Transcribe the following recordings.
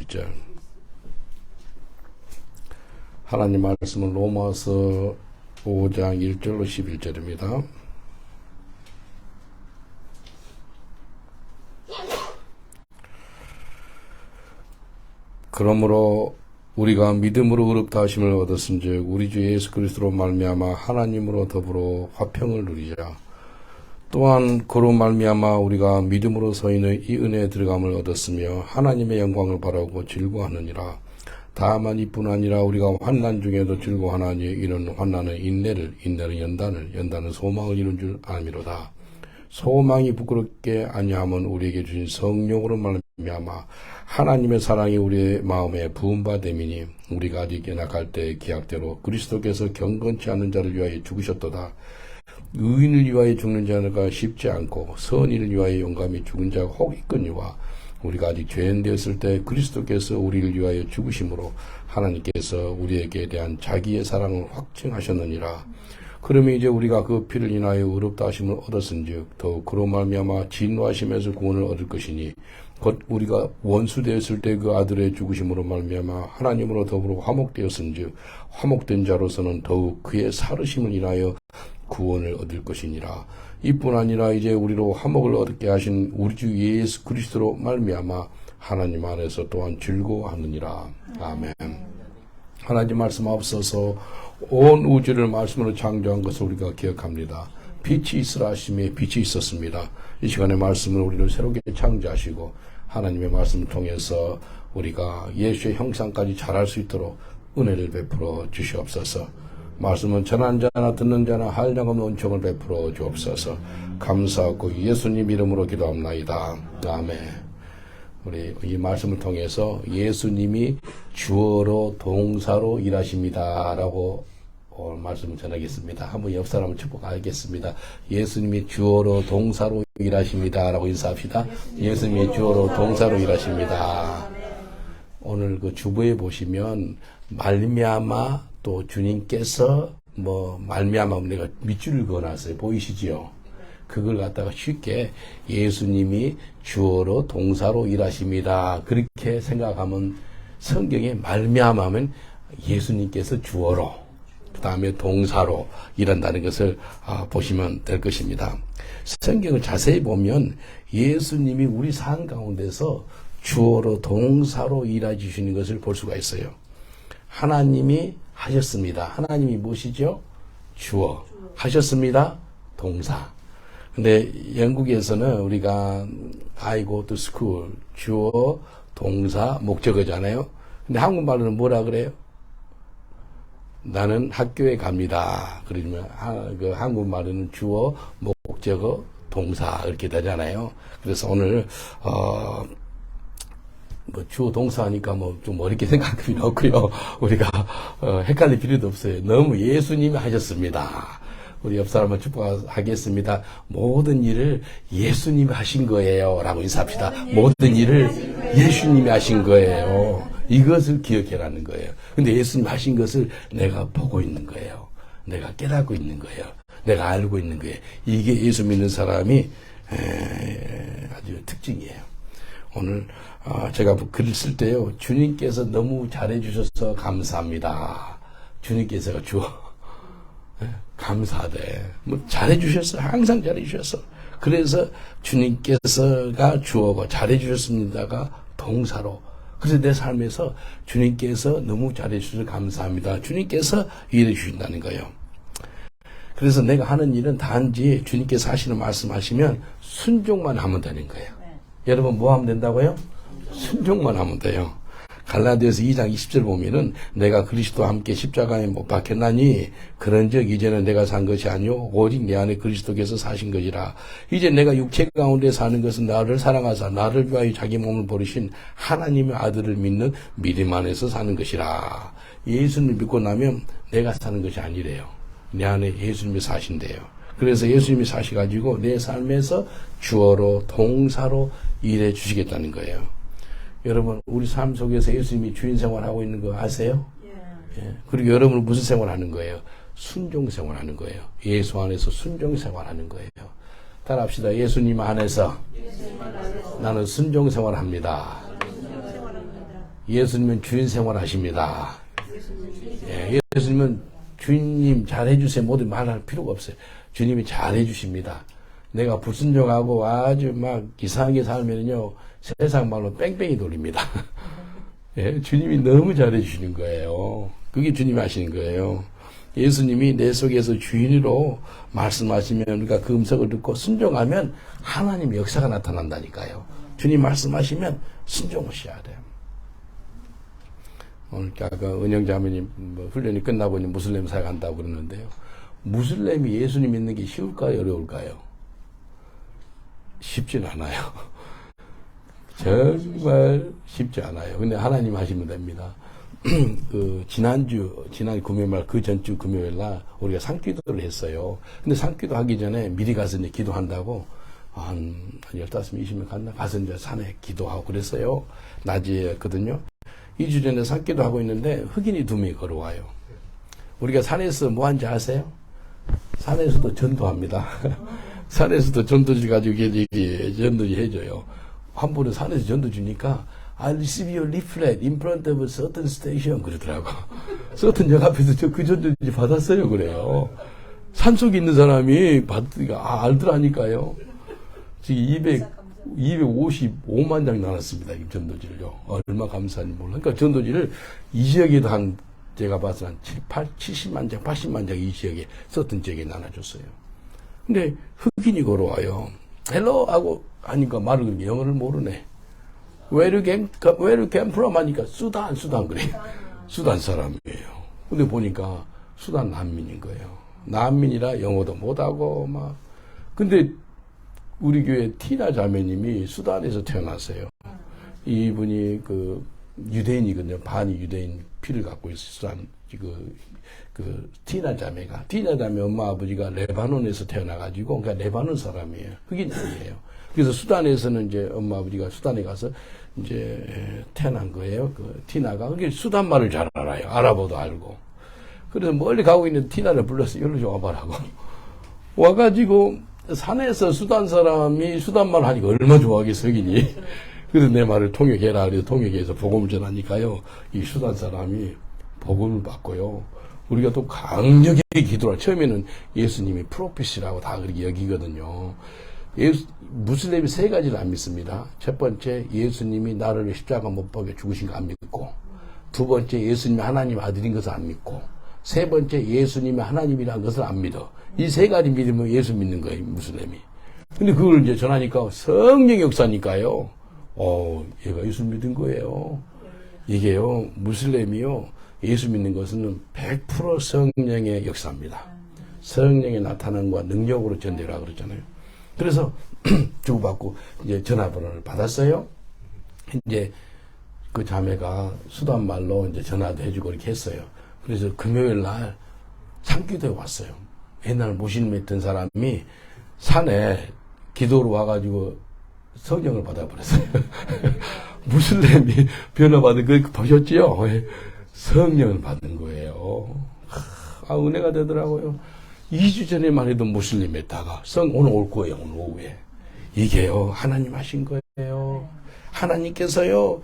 11절. 하나님 말씀은 로마서 5장 1절로 11절입니다. 그러므로 우리가 믿음으로 의롭다 하심을 얻었은즉 우리 주 예수 그리스도로 말미암아 하나님으로 더불어 화평을 누리자. 또한 그로 말미암아 우리가 믿음으로 서인의 이 은혜에 들어감을 얻었으며 하나님의 영광을 바라고 즐거워하느니라. 다만 이뿐 아니라 우리가 환난 중에도 즐거워하나니 이는 환난은 인내를, 인내는 연단을, 연단은 소망을 이룬 줄 아미로다. 소망이 부끄럽게 아니하면 우리에게 주신 성령으로 말미암아 하나님의 사랑이 우리의 마음에 부음받음이니 우리가 아직 연약할 때 기약대로 그리스도께서 경건치 않은 자를 위하여 죽으셨도다. 의인을 위하여 죽는 자가 쉽지 않고 선인을 위하여 용감히 죽은 자가 혹 있거니와 우리가 아직 죄인 되었을 때 그리스도께서 우리를 위하여 죽으심으로 하나님께서 우리에게 대한 자기의 사랑을 확증하셨느니라. 그러면 이제 우리가 그 피를 인하여 의롭다 하심을 얻었은즉 더욱 그로 말미암아 진노하심에서 구원을 얻을 것이니 곧 우리가 원수 되었을 때 그 아들의 죽으심으로 말미암아 하나님으로 더불어 화목되었은즉 화목된 자로서는 더욱 그의 살으심을 인하여 구원을 얻을 것이니라. 이뿐 아니라 이제 우리로 화목을 얻게 하신 우리 주 예수 그리스도로 말미암아 하나님 안에서 또한 즐거워하느니라. 아멘. 하나님 말씀 앞서서 온 우주를 말씀으로 창조한 것을 우리가 기억합니다. 빛이 있으라 하심에 빛이 있었습니다. 이 시간에 말씀을 우리를 새롭게 창조하시고 하나님의 말씀을 통해서 우리가 예수의 형상까지 자랄 수 있도록 은혜를 베풀어 주시옵소서. 말씀은 전한 자나 듣는 자나 한량없는 은총을 베풀어 주옵소서. 감사하고 예수님 이름으로 기도합나이다. 아멘. 우리 이 말씀을 통해서 예수님이 주어로 동사로 일하십니다 라고 말씀을 전하겠습니다. 한번 옆 사람을 축복하겠습니다. 예수님이 주어로 동사로 일하십니다 라고 인사합시다. 예수님이 주어로 동사로 일하십니다. 오늘 그 주보에 보시면 말미암아 또 주님께서 말미암아 내가 밑줄을 그어놨어요. 보이시지요? 그걸 갖다가 쉽게 예수님이 주어로 동사로 일하십니다. 그렇게 생각하면 성경에 말미암아면 예수님께서 주어로 그 다음에 동사로 일한다는 것을 보시면 될 것입니다. 성경을 자세히 보면 예수님이 우리 삶 가운데서 주어로 동사로 일해 주시는 것을 볼 수가 있어요. 하나님이 하셨습니다. 하나님이 무엇이죠? 주어. 하셨습니다. 동사. 근데 영국에서는 우리가 I go to school, 주어, 동사, 목적어잖아요. 근데 한국말로는 뭐라 그래요? 나는 학교에 갑니다. 그러면 그 한국말로는 주어, 목적어, 동사 이렇게 되잖아요. 그래서 오늘 주어 동사하니까 좀 어렵게 생각할 필요 없고요. 우리가 헷갈릴 필요도 없어요. 너무 예수님이 하셨습니다. 우리 옆 사람을 축복하겠습니다. 모든 일을 예수님이 하신 거예요 라고 인사합시다. 모든 일을 예수님이 하신 거예요. 이것을 기억해라는 거예요. 근데 예수님이 하신 것을 내가 보고 있는 거예요. 내가 깨닫고 있는 거예요. 내가 알고 있는 거예요. 이게 예수 믿는 사람이 아주 특징이에요. 오늘 제가 글을 쓸 때요. 주님께서 너무 잘해주셔서 감사합니다. 주님께서가 주어. 감사하대. 잘해주셨어. 항상 잘해주셨어. 그래서 주님께서가 주어고 잘해주셨습니다가 동사로. 그래서 내 삶에서 주님께서 너무 잘해주셔서 감사합니다. 주님께서 일해주신다는 거예요. 그래서 내가 하는 일은 단지 주님께서 하시는 말씀하시면 순종만 하면 되는 거예요. 여러분 뭐 하면 된다고요? 순종만 하면 돼요. 갈라디아서 2장 20절 보면은 내가 그리스도와 함께 십자가에 못 박혔나니 그런즉 이제는 내가 산 것이 아니요 오직 내 안에 그리스도께서 사신 것이라. 이제 내가 육체 가운데 사는 것은 나를 사랑하사 나를 위하여 자기 몸을 버리신 하나님의 아들을 믿는 믿음 안에서 사는 것이라. 예수님을 믿고 나면 내가 사는 것이 아니래요. 내 안에 예수님이 사신대요. 그래서 예수님이 사셔가지고 내 삶에서 주어로 동사로 일해 주시겠다는 거예요. 여러분 우리 삶 속에서 예수님이 주인 생활하고 있는 거 아세요? 예. 그리고 여러분은 무슨 생활하는 거예요? 순종 생활하는 거예요. 예수 안에서 순종 생활하는 거예요. 따라합시다. 예수님 안에서 나는 순종 생활합니다. 예수님은 주인 생활 하십니다. 예, 예수님은 주님 잘해주세요. 모두 말할 필요가 없어요. 주님이 잘해주십니다. 내가 불순종하고 아주 막 이상하게 살면요, 세상 말로 뺑뺑이 돌립니다. 예, 주님이 너무 잘해주시는 거예요. 그게 주님이 하시는 거예요. 예수님이 내 속에서 주인으로 말씀하시면 우리가 그 음성을 듣고 순종하면 하나님 역사가 나타난다니까요. 주님 말씀하시면 순종하셔야 돼요. 오늘 아까 은영자매님 훈련이 끝나고 무슬림 사역한다고 그러는데요. 무슬림이 예수님 믿는 게 쉬울까요? 어려울까요? 쉽진 않아요. 정말 쉽지 않아요. 근데 하나님 하시면 됩니다. 지난 금요일날, 그 전주 금요일날 우리가 산기도를 했어요. 근데 산기도 하기 전에 미리 가서 이제 기도한다고 한 15명, 20명 갔나? 가서 이제 산에 기도하고 그랬어요. 낮이었거든요. 2주 전에 산기도 하고 있는데 흑인이 2명이 걸어와요. 우리가 산에서 뭐 하는지 아세요? 산에서도 전도합니다. 산에서도 전도지 가지고 전도지 해줘요. 한 번은 산에서 전도 주니까 I receive your leaflet in front of a certain station 그러더라고. certain 역 앞에서 저 그 전도지 받았어요 그래요. 산속에 있는 사람이 알더라니까요. 지금 255만 장 나눴습니다. 이 전도지를요. 얼마 감사한지 몰라. 그러니까 전도지를 이 지역에도 제가 봐서 한 70만 장, 80만 장 이 지역에 certain 지역에 나눠줬어요. 근데 흑인이 걸어와요. 헬로 하고 하니까 말을 그렇게 영어를 모르네. Where you came from 하니까 수단 그래. 수단 사람이에요. 근데 보니까 수단 난민인 거예요. 난민이라 영어도 못하고 막. 근데 우리 교회 티나 자매님이 수단에서 태어났어요. 이분이 유대인이거든요. 반이 유대인 피를 갖고 있어요. 수단 티나 자매 엄마 아버지가 레바논에서 태어나가지고, 그러니까 레바논 사람이에요. 흑인들이에요. 그래서 수단에서는 이제 엄마 아버지가 수단에 가서 이제 태어난 거예요. 티나가. 그게 수단 말을 잘 알아요. 아랍어도 알고. 그래서 멀리 가고 있는 티나를 불러서 여기로 좀 와봐라고. 와가지고 산에서 수단 사람이 수단 말 하니까 얼마나 좋아하겠어, 흑인이. 그래서 내 말을 통역해라. 그래서 통역해서 복음을 전하니까요. 이 수단 사람이 복음을 받고요. 우리가 또 강력히 기도를, 처음에는 예수님이 프로핏이라고 다 그렇게 여기거든요. 무슬림이 3가지를 안 믿습니다. 첫 번째, 예수님이 나를 십자가 못 박혀 죽으신 거 안 믿고, 2번째, 예수님이 하나님 아들인 것을 안 믿고, 3번째, 예수님이 하나님이라는 것을 안 믿어. 이 3가지 믿으면 예수 믿는 거예요, 무슬림이. 근데 그걸 이제 전하니까 성령 역사니까요. 얘가 예수 믿은 거예요. 이게요, 무슬림이요, 예수 믿는 것은 100% 성령의 역사입니다. 성령의 나타남과 능력으로 전되라 그러잖아요. 그래서 주고받고 이제 전화번호를 받았어요. 이제 그 자매가 수단말로 이제 전화도 해주고 이렇게 했어요. 그래서 금요일 날 산기도에 왔어요. 옛날 무슬림 했던 사람이 산에 기도로 와가지고 성령을 받아버렸어요. 무슬림이 변화받은 거 보셨지요? 성령을 받는 거예요. 은혜가 되더라고요. 2주 전에만 해도 무슬림 했다가 오늘 올 거예요. 오늘 오후에. 이게요, 하나님 하신 거예요. 하나님께서요,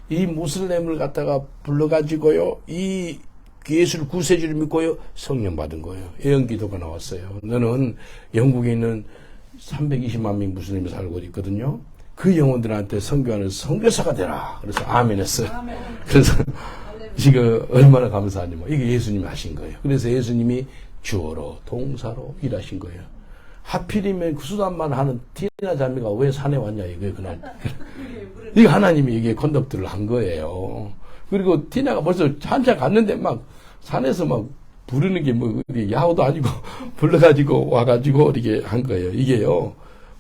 이 무슬림을 갖다가 불러가지고요, 이 예수를 구세주를 믿고요, 성령 받은 거예요. 예언기도가 나왔어요. 너는 영국에 있는 320만 명 무슬림이 살고 있거든요. 그 영혼들한테 선교하는 선교사가 되라. 그래서 아멘 했어요. 그래서 지금 얼마나 감사하니 이게 예수님이 하신 거예요. 그래서 예수님이 주어로 동사로 일하신 거예요. 하필이면 그 수단만 하는 티나 자매가 왜 산에 왔냐 이거예요. 그날 이거 하나님이 이게 컨덕트를 한 거예요. 그리고 티나가 벌써 한참 갔는데 막 산에서 막 부르는 게 뭐 야호도 아니고 불러가지고 와가지고 이렇게 한 거예요. 이게요,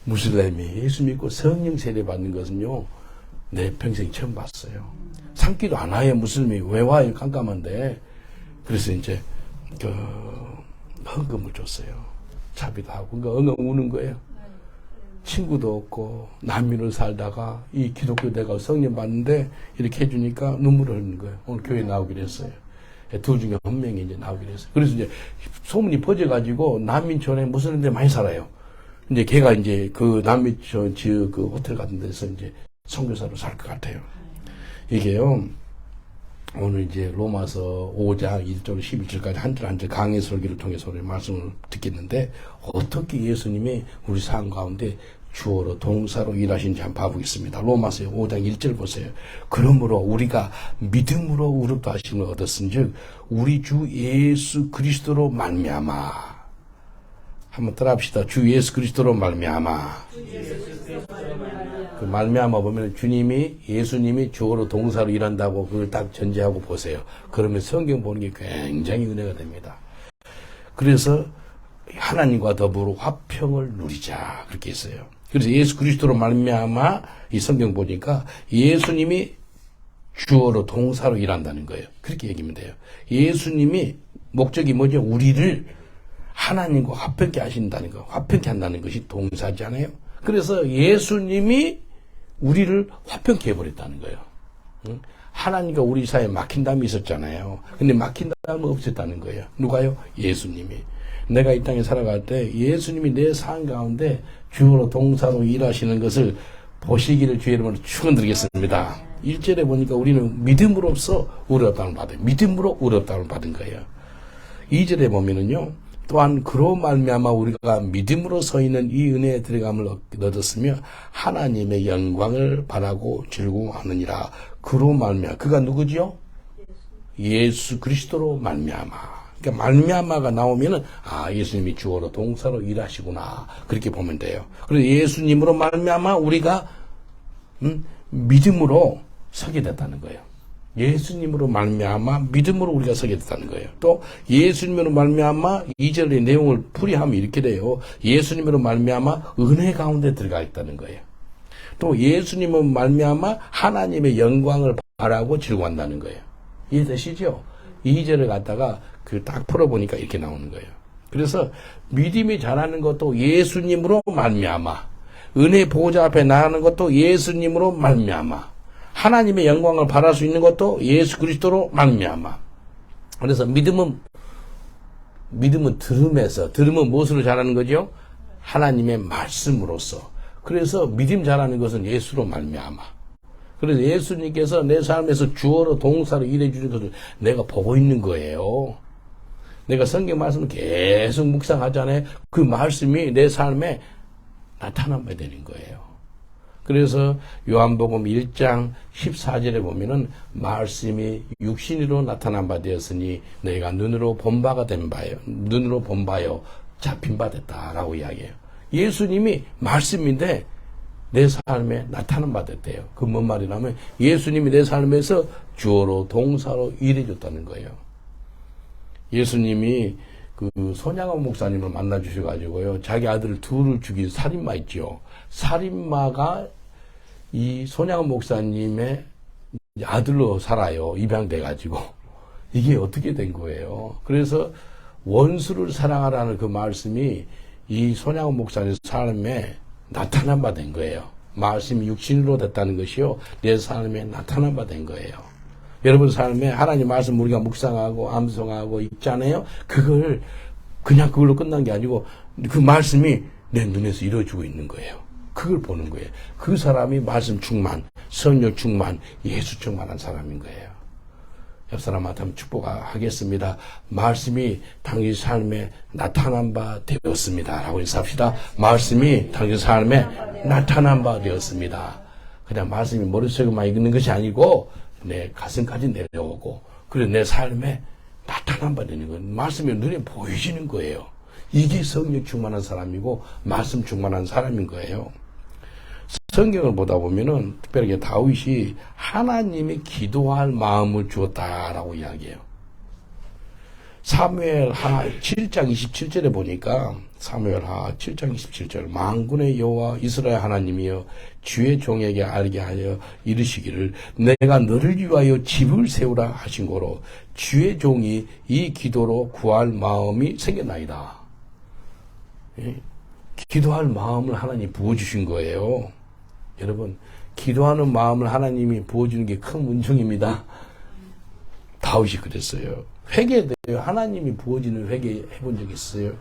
무슬림이 예수 믿고 성령 세례 받는 것은요, 내 평생 처음 봤어요. 산기도 안 와요. 무슬림이 왜 와요? 깜깜한데. 그래서 이제 헌금을 줬어요. 자비도 하고. 그러니까 엉엉 우는 거예요. 친구도 없고 난민으로 살다가 이 기독교 대가 성령 받는데 이렇게 해주니까 눈물을 흘리는 거예요. 오늘 교회 나오기로 했어요. 둘 중에 한 명이 이제 나오기로 했어요. 그래서 이제 소문이 퍼져가지고 난민촌에 무슬림들 많이 살아요. 이제 걔가 이제 그 난민촌 지역 그 호텔 같은 데서 이제 선교사로 살 것 같아요. 이게요, 오늘 이제 로마서 5장 1절 11절까지 한 절 한 절 강의 설교를 통해서 우리 말씀을 듣겠는데, 어떻게 예수님이 우리 삶 가운데 주어로 동사로 일하신지 한번 봐보겠습니다. 로마서 5장 1절 보세요. 그러므로 우리가 믿음으로 의롭다 하심을 얻었은즉 우리 주 예수 그리스도로 말미암아. 한번 따라합시다. 주 예수 그리스도로 말미암아. 그 말미암아 보면 예수님이 주어로 동사로 일한다고 그걸 딱 전제하고 보세요. 그러면 성경 보는 게 굉장히 은혜가 됩니다. 그래서 하나님과 더불어 화평을 누리자 그렇게 했어요. 그래서 예수 그리스도로 말미암아 이 성경 보니까 예수님이 주어로 동사로 일한다는 거예요. 그렇게 얘기하면 돼요. 예수님이 목적이 뭐죠? 우리를 하나님과 화평케 하신다는 거, 화평케 한다는 것이 동사잖아요. 그래서 예수님이 우리를 화평케 해버렸다는 거예요. 하나님과 우리 사이에 막힌담이 있었잖아요. 근데 막힌담은 없었다는 거예요. 누가요? 예수님이. 내가 이 땅에 살아갈 때 예수님이 내 삶 가운데 주어로 동사로 일하시는 것을 보시기를 주의 이름으로 축원드리겠습니다. 1절에 보니까 우리는 믿음으로써 의롭다함을 받아요. 믿음으로 의롭다함을 받은 거예요. 2절에 보면은요, 또한 그로 말미암아 우리가 믿음으로 서 있는 이 은혜에 들어감을 얻었으며 하나님의 영광을 바라고 즐거워하느니라. 그로 말미암아. 그가 누구지요? 예수 그리스도로 말미암아. 그러니까 말미암아가 나오면은 예수님이 주어로 동사로 일하시구나 그렇게 보면 돼요. 그래서 예수님으로 말미암아 우리가 믿음으로 서게 됐다는 거예요. 예수님으로 말미암아 믿음으로 우리가 서게 됐다는 거예요. 또 예수님으로 말미암아 2절의 내용을 풀이하면 이렇게 돼요. 예수님으로 말미암아 은혜 가운데 들어가 있다는 거예요. 또 예수님으로 말미암아 하나님의 영광을 바라고 즐거워한다는 거예요. 이해되시죠? 2절을 갖다가 딱 풀어보니까 이렇게 나오는 거예요. 그래서 믿음이 자라는 것도 예수님으로 말미암아, 은혜 보호자 앞에 나가는 것도 예수님으로 말미암아, 하나님의 영광을 바랄 수 있는 것도 예수 그리스도로 말미암아. 그래서 믿음은 들으면 무엇으로 자라는 거죠? 하나님의 말씀으로서. 그래서 믿음 자라는 것은 예수로 말미암아. 그래서 예수님께서 내 삶에서 주어로 동사로 일해 주는 것을 내가 보고 있는 거예요. 내가 성경 말씀을 계속 묵상하잖아요. 그 말씀이 내 삶에 나타나야 되는 거예요. 그래서 요한복음 1장 14절에 보면은 말씀이 육신으로 나타난 바 되었으니 너희가 눈으로 본 바가 된 바요. 눈으로 본 바요. 잡힌 바 됐다라고 이야기해요. 예수님이 말씀인데 내 삶에 나타난 바 됐대요. 그 뭔 말이냐면 예수님이 내 삶에서 주어로 동사로 일해줬다는 거예요. 예수님이 그 손양원 목사님을 만나 주셔가지고요. 자기 아들 둘을 죽인 살인마 있죠. 살인마가 이 손양원 목사님의 아들로 살아요. 입양돼가지고. 이게 어떻게 된 거예요. 그래서 원수를 사랑하라는 그 말씀이 이 손양원 목사님 삶에 나타난 바 된 거예요. 말씀이 육신으로 됐다는 것이요. 내 삶에 나타난 바 된 거예요. 여러분 삶에 하나님 말씀 우리가 묵상하고 암송하고 읽잖아요. 그걸로 끝난 게 아니고 그 말씀이 내 눈에서 이루어지고 있는 거예요. 그걸 보는 거예요. 그 사람이 말씀 충만, 성령 충만, 예수 충만한 사람인 거예요. 옆 사람한테 한번 축복하겠습니다. 말씀이 당신 삶에 나타난 바 되었습니다. 라고 인사합시다. 말씀이 당신 삶에 나타난 바 되었습니다. 그냥 말씀이 머릿속에만 있는 것이 아니고 내 가슴까지 내려오고 그래서 내 삶에 나타난 바 되는 거예요. 말씀이 눈에 보이시는 거예요. 이게 성령 충만한 사람이고 말씀 충만한 사람인 거예요. 성경을 보다 보면은 특별하게 다윗이 하나님이 기도할 마음을 주었다라고 이야기해요. 사무엘하 7장 27절에 보니까 사무엘하 7장 27절 만군의 여호와 이스라엘 하나님이여 주의 종에게 알게 하여 이르시기를 내가 너를 위하여 집을 세우라 하신 거로 주의 종이 이 기도로 구할 마음이 생겼나이다. 기도할 마음을 하나님 부어주신 거예요. 여러분 기도하는 마음을 하나님이 부어주는 게 큰 은총입니다. 다윗이 그랬어요. 회개돼요. 하나님이 부어지는 회개 해본 적 있어요?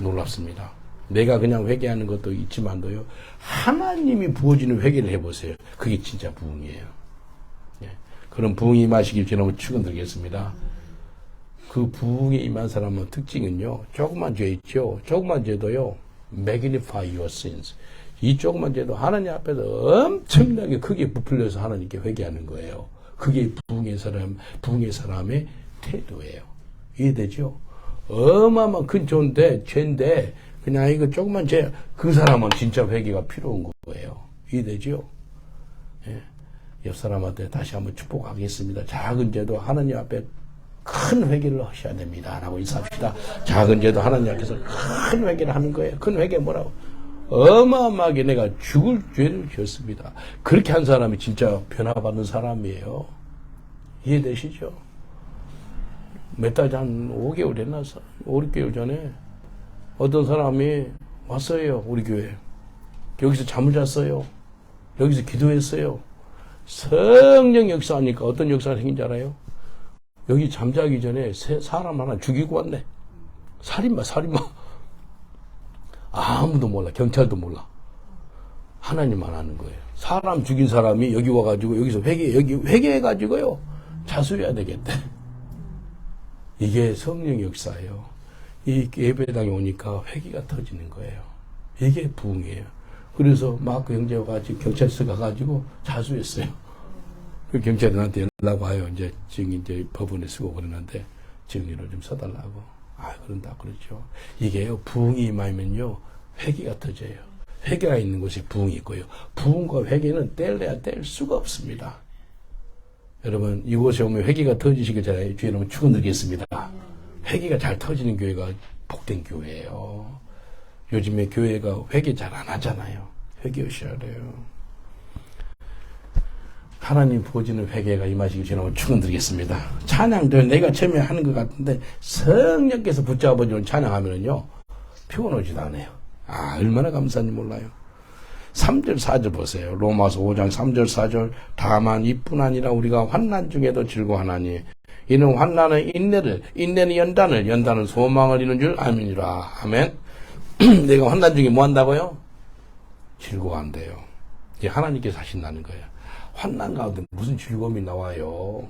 놀랍습니다. 내가 그냥 회개하는 것도 있지만도요. 하나님이 부어지는 회개를 해보세요. 그게 진짜 부흥이에요. 그런 부흥이 임하시길 주님으로 축원드리겠습니다. 그 부흥에 임한 사람의 특징은요, 조그만 죄 있죠. 조그만 죄도요, magnify your sins. 이 조그만 죄도 하나님 앞에서 엄청나게 크게 부풀려서 하나님께 회개하는 거예요. 그게 부흥의 사람의 태도예요. 이해되죠? 어마어마한 큰 죄인데, 그냥 이거 조그만 죄, 그 사람은 진짜 회개가 필요한 거예요. 이해되죠? 예. 옆 사람한테 다시 한번 축복하겠습니다. 작은 죄도 하나님 앞에 큰 회개를 하셔야 됩니다. 라고 인사합시다. 작은 죄도 하나님 앞에서 큰 회개를 하는 거예요. 큰 회개 뭐라고? 어마어마하게 내가 죽을 죄를 지었습니다. 그렇게 한 사람이 진짜 변화받는 사람이에요. 이해되시죠? 몇 달 전, 5개월 됐나? 5, 6개월 전에 어떤 사람이 왔어요. 우리 교회. 여기서 잠을 잤어요. 여기서 기도했어요. 성령 역사하니까 어떤 역사가 생긴 줄 알아요? 여기 잠자기 전에 사람 하나 죽이고 왔네. 살인마. 아무도 몰라. 경찰도 몰라. 하나님만 아는 거예요. 사람 죽인 사람이 여기 와가지고 여기서 회개해가지고요. 자수해야 되겠대. 이게 성령 역사예요. 이 예배당에 오니까 회개가 터지는 거예요. 이게 부흥이에요. 그래서 마크 형제가 같이 경찰서 가가지고 자수했어요. 그 경찰이 나한테 연락 와요. 이제 법원에 쓰고 그러는데 증인으로 좀 써달라고. 그런다 그러죠. 이게요, 부흥이 임하면요, 회개가 터져요. 회개가 있는 곳에 부흥이 있고요. 부흥과 회개는 뗄래야 뗄 수가 없습니다. 여러분, 이곳에 오면 회개가 터지시길 잘 주의 이름으로 축원드리겠습니다. 회개가 잘 터지는 교회가 복된 교회예요. 요즘에 교회가 회개 잘 안 하잖아요. 회개하셔야 돼요. 하나님 보시는 회개가 임하시길 주의 이름으로 축원드리겠습니다. 찬양들 내가 처음에 하는 것 같은데 성령께서 붙잡아주는 찬양하면은요, 피곤하지도 않아요. 얼마나 감사한지 몰라요. 3절 4절 보세요. 로마서 5장 3절 4절. 다만 이뿐 아니라 우리가 환난 중에도 즐거워하나니 이는 환난은 인내는 연단은 소망을 이루는 줄 아미니라. 아멘. 내가 환난 중에 뭐 한다고요? 즐거워한대요. 이게 하나님께서 하신다는 거예요. 환난 가운데 무슨 즐거움이 나와요?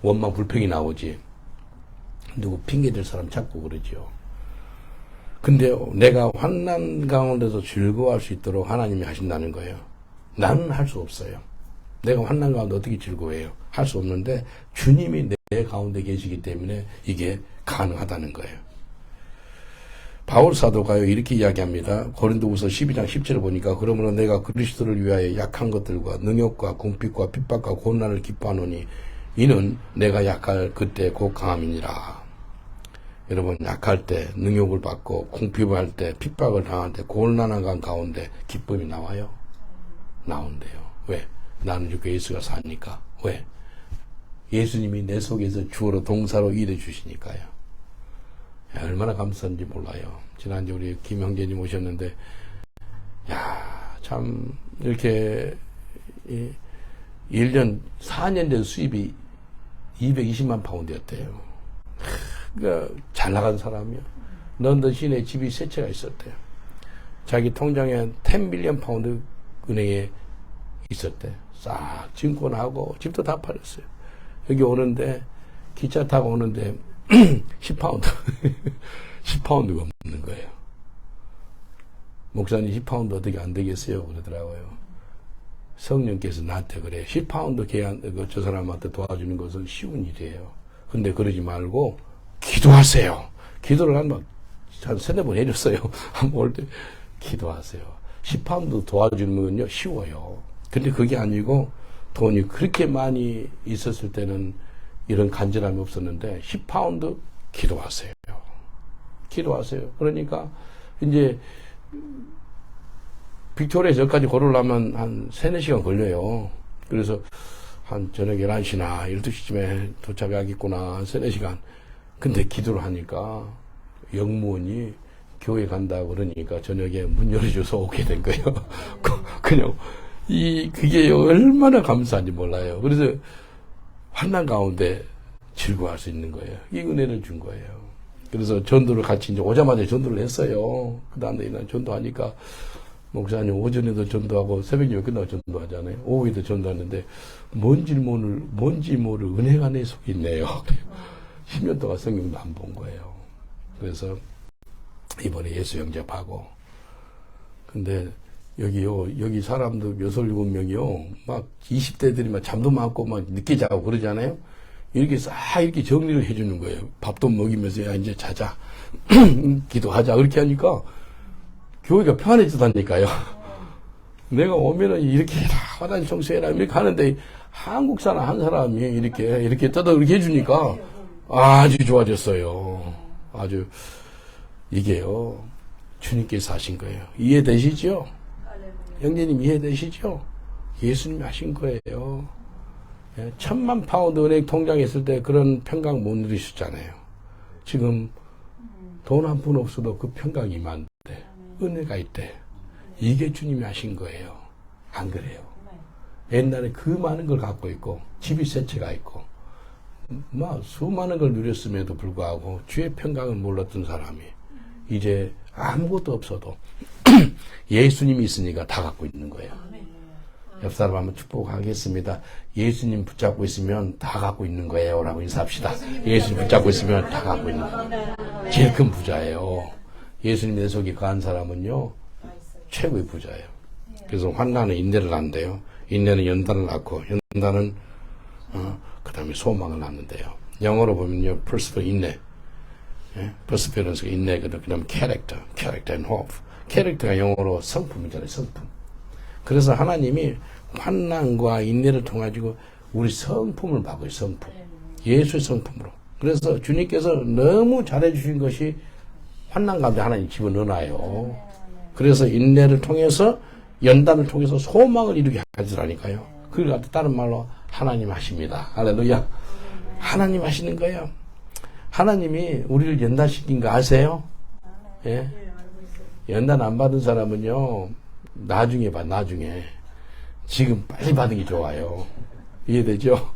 원망 불평이 나오지. 누구 핑계댈 사람 찾고 그러죠. 근데 내가 환난 가운데서 즐거워할 수 있도록 하나님이 하신다는 거예요. 나는 할 수 없어요. 내가 환난 가운데 어떻게 즐거워해요? 할 수 없는데 주님이 내 가운데 계시기 때문에 이게 가능하다는 거예요. 바울 사도가요, 이렇게 이야기합니다. 고린도후서 12장 10절을 보니까, 그러므로 내가 그리스도를 위하여 약한 것들과 능욕과 궁핍과 핍박과 고난을 기뻐하노니 이는 내가 약할 그때 곧 강함이니라. 여러분, 약할 때, 능욕을 받고 궁핍을 할 때, 핍박을 당할 때, 곤란한 가운데 기쁨이 나와요? 나온대요. 왜? 나는 죽고 예수가 사니까. 왜? 예수님이 내 속에서 주어로 동사로 일해 주시니까요. 얼마나 감사한지 몰라요. 지난주에 우리 김 형제님 오셨는데, 참, 이렇게, 1년, 4년 된 수입이 220만 파운드였대요. 그러니까 잘 나간 사람이요. 런던 시내에 집이 3채가 있었대요. 자기 통장에 10 밀리언 파운드 은행에 있었대. 싹 증권하고 집도 다 팔았어요. 여기 오는데, 기차 타고 오는데 10파운드 10파운드가 없는 거예요. 목사님 10파운드 어떻게 안 되겠어요? 그러더라고요. 성령께서 나한테 그래. 10파운드 저 사람한테 도와주는 것은 쉬운 일이에요. 근데 그러지 말고 기도하세요. 기도를 한 3-4번 해줬어요. 한번 올 때 기도하세요. 10파운드 도와주는 건요, 쉬워요. 근데 그게 아니고 돈이 그렇게 많이 있었을 때는 이런 간절함이 없었는데 10파운드 기도하세요. 기도하세요. 그러니까 이제 빅토리아에서 여기까지 걸으려면 한 3-4시간 걸려요. 그래서 한 저녁 11시나 12시쯤에 도착하겠구나. 3-4시간. 근데 기도를 하니까 영무원이 교회 간다고 그러니까 저녁에 문 열어줘서 오게 된 거예요. 그냥 그게 얼마나 감사한지 몰라요. 그래서 환난 가운데 즐거워할 수 있는 거예요. 이 은혜를 준 거예요. 그래서 전도를 같이 이제 오자마자 전도를 했어요. 그 다음에 난 전도하니까 목사님 오전에도 전도하고 새벽에 끝나고 전도하잖아요. 오후에도 전도하는데 뭔지 모를 은혜가 내 속에 있네요. 10년 동안 성경도 안 본 거예요. 그래서 이번에 예수 영접하고 근데 여기 사람들 6, 7명이요. 막 20대들이 막 잠도 많고 막 늦게 자고 그러잖아요. 이렇게 이렇게 정리를 해주는 거예요. 밥도 먹이면서 야 이제 자자. 기도하자. 그렇게 하니까 교회가 편해지다니까요. 내가 오면은 이렇게 해라, 화단 청소해라, 이렇게 하는데 한국 사람 한 사람이 이렇게 떠다 그렇게 해주니까 아주 좋아졌어요. 아주, 이게요, 주님께서 하신 거예요. 이해되시죠? 형제님 이해되시죠? 예수님이 하신 거예요. 1,000만 파운드 은행 통장에 있을 때 그런 평강 못 누리셨잖아요. 지금 돈 한 푼 없어도 그 평강이 많대. 은혜가 있대. 이게 주님이 하신 거예요. 안 그래요? 옛날에 그 많은 걸 갖고 있고 집이 세 채가 있고 막 수많은 걸 누렸음에도 불구하고 주의 평강을 몰랐던 사람이 이제 아무것도 없어도 예수님이 있으니까 다 갖고 있는 거예요. 옆 사람 한번 축복하겠습니다. 예수님 붙잡고 있으면 다 갖고 있는 거예요 라고 인사합시다. 예수님 붙잡고 있으면 다 갖고 있는 거예요. 제일 큰 부자예요. 예수님 내 속에 거한 사람은요 최고의 부자예요. 그래서 환난은 인내를 낳는데요. 인내는 연단을 낳고 연단은 그 다음에 소망을 낳는데요. 영어로 보면요 perseverance 인내, perseverance가 인내거든. 그 다음에 character and hope. 캐릭터가 영어로 성품이잖아요. 성품. 그래서 하나님이 환난과 인내를 통해 가지고 우리 성품을 바꿔요. 성품. 예수의 성품으로. 그래서 주님께서 너무 잘해 주신 것이 환난 가운데 하나님 집어넣어놔요. 그래서 인내를 통해서 연단을 통해서 소망을 이루게 하시라니까요. 그걸 갖다 다른 말로 하나님 하십니다. 할렐루야. 하나님 하시는 거예요. 하나님이 우리를 연단시킨 거 아세요? 예? 연단 안 받은 사람은요 나중에 지금 빨리 받은 게 좋아요. 이해되죠?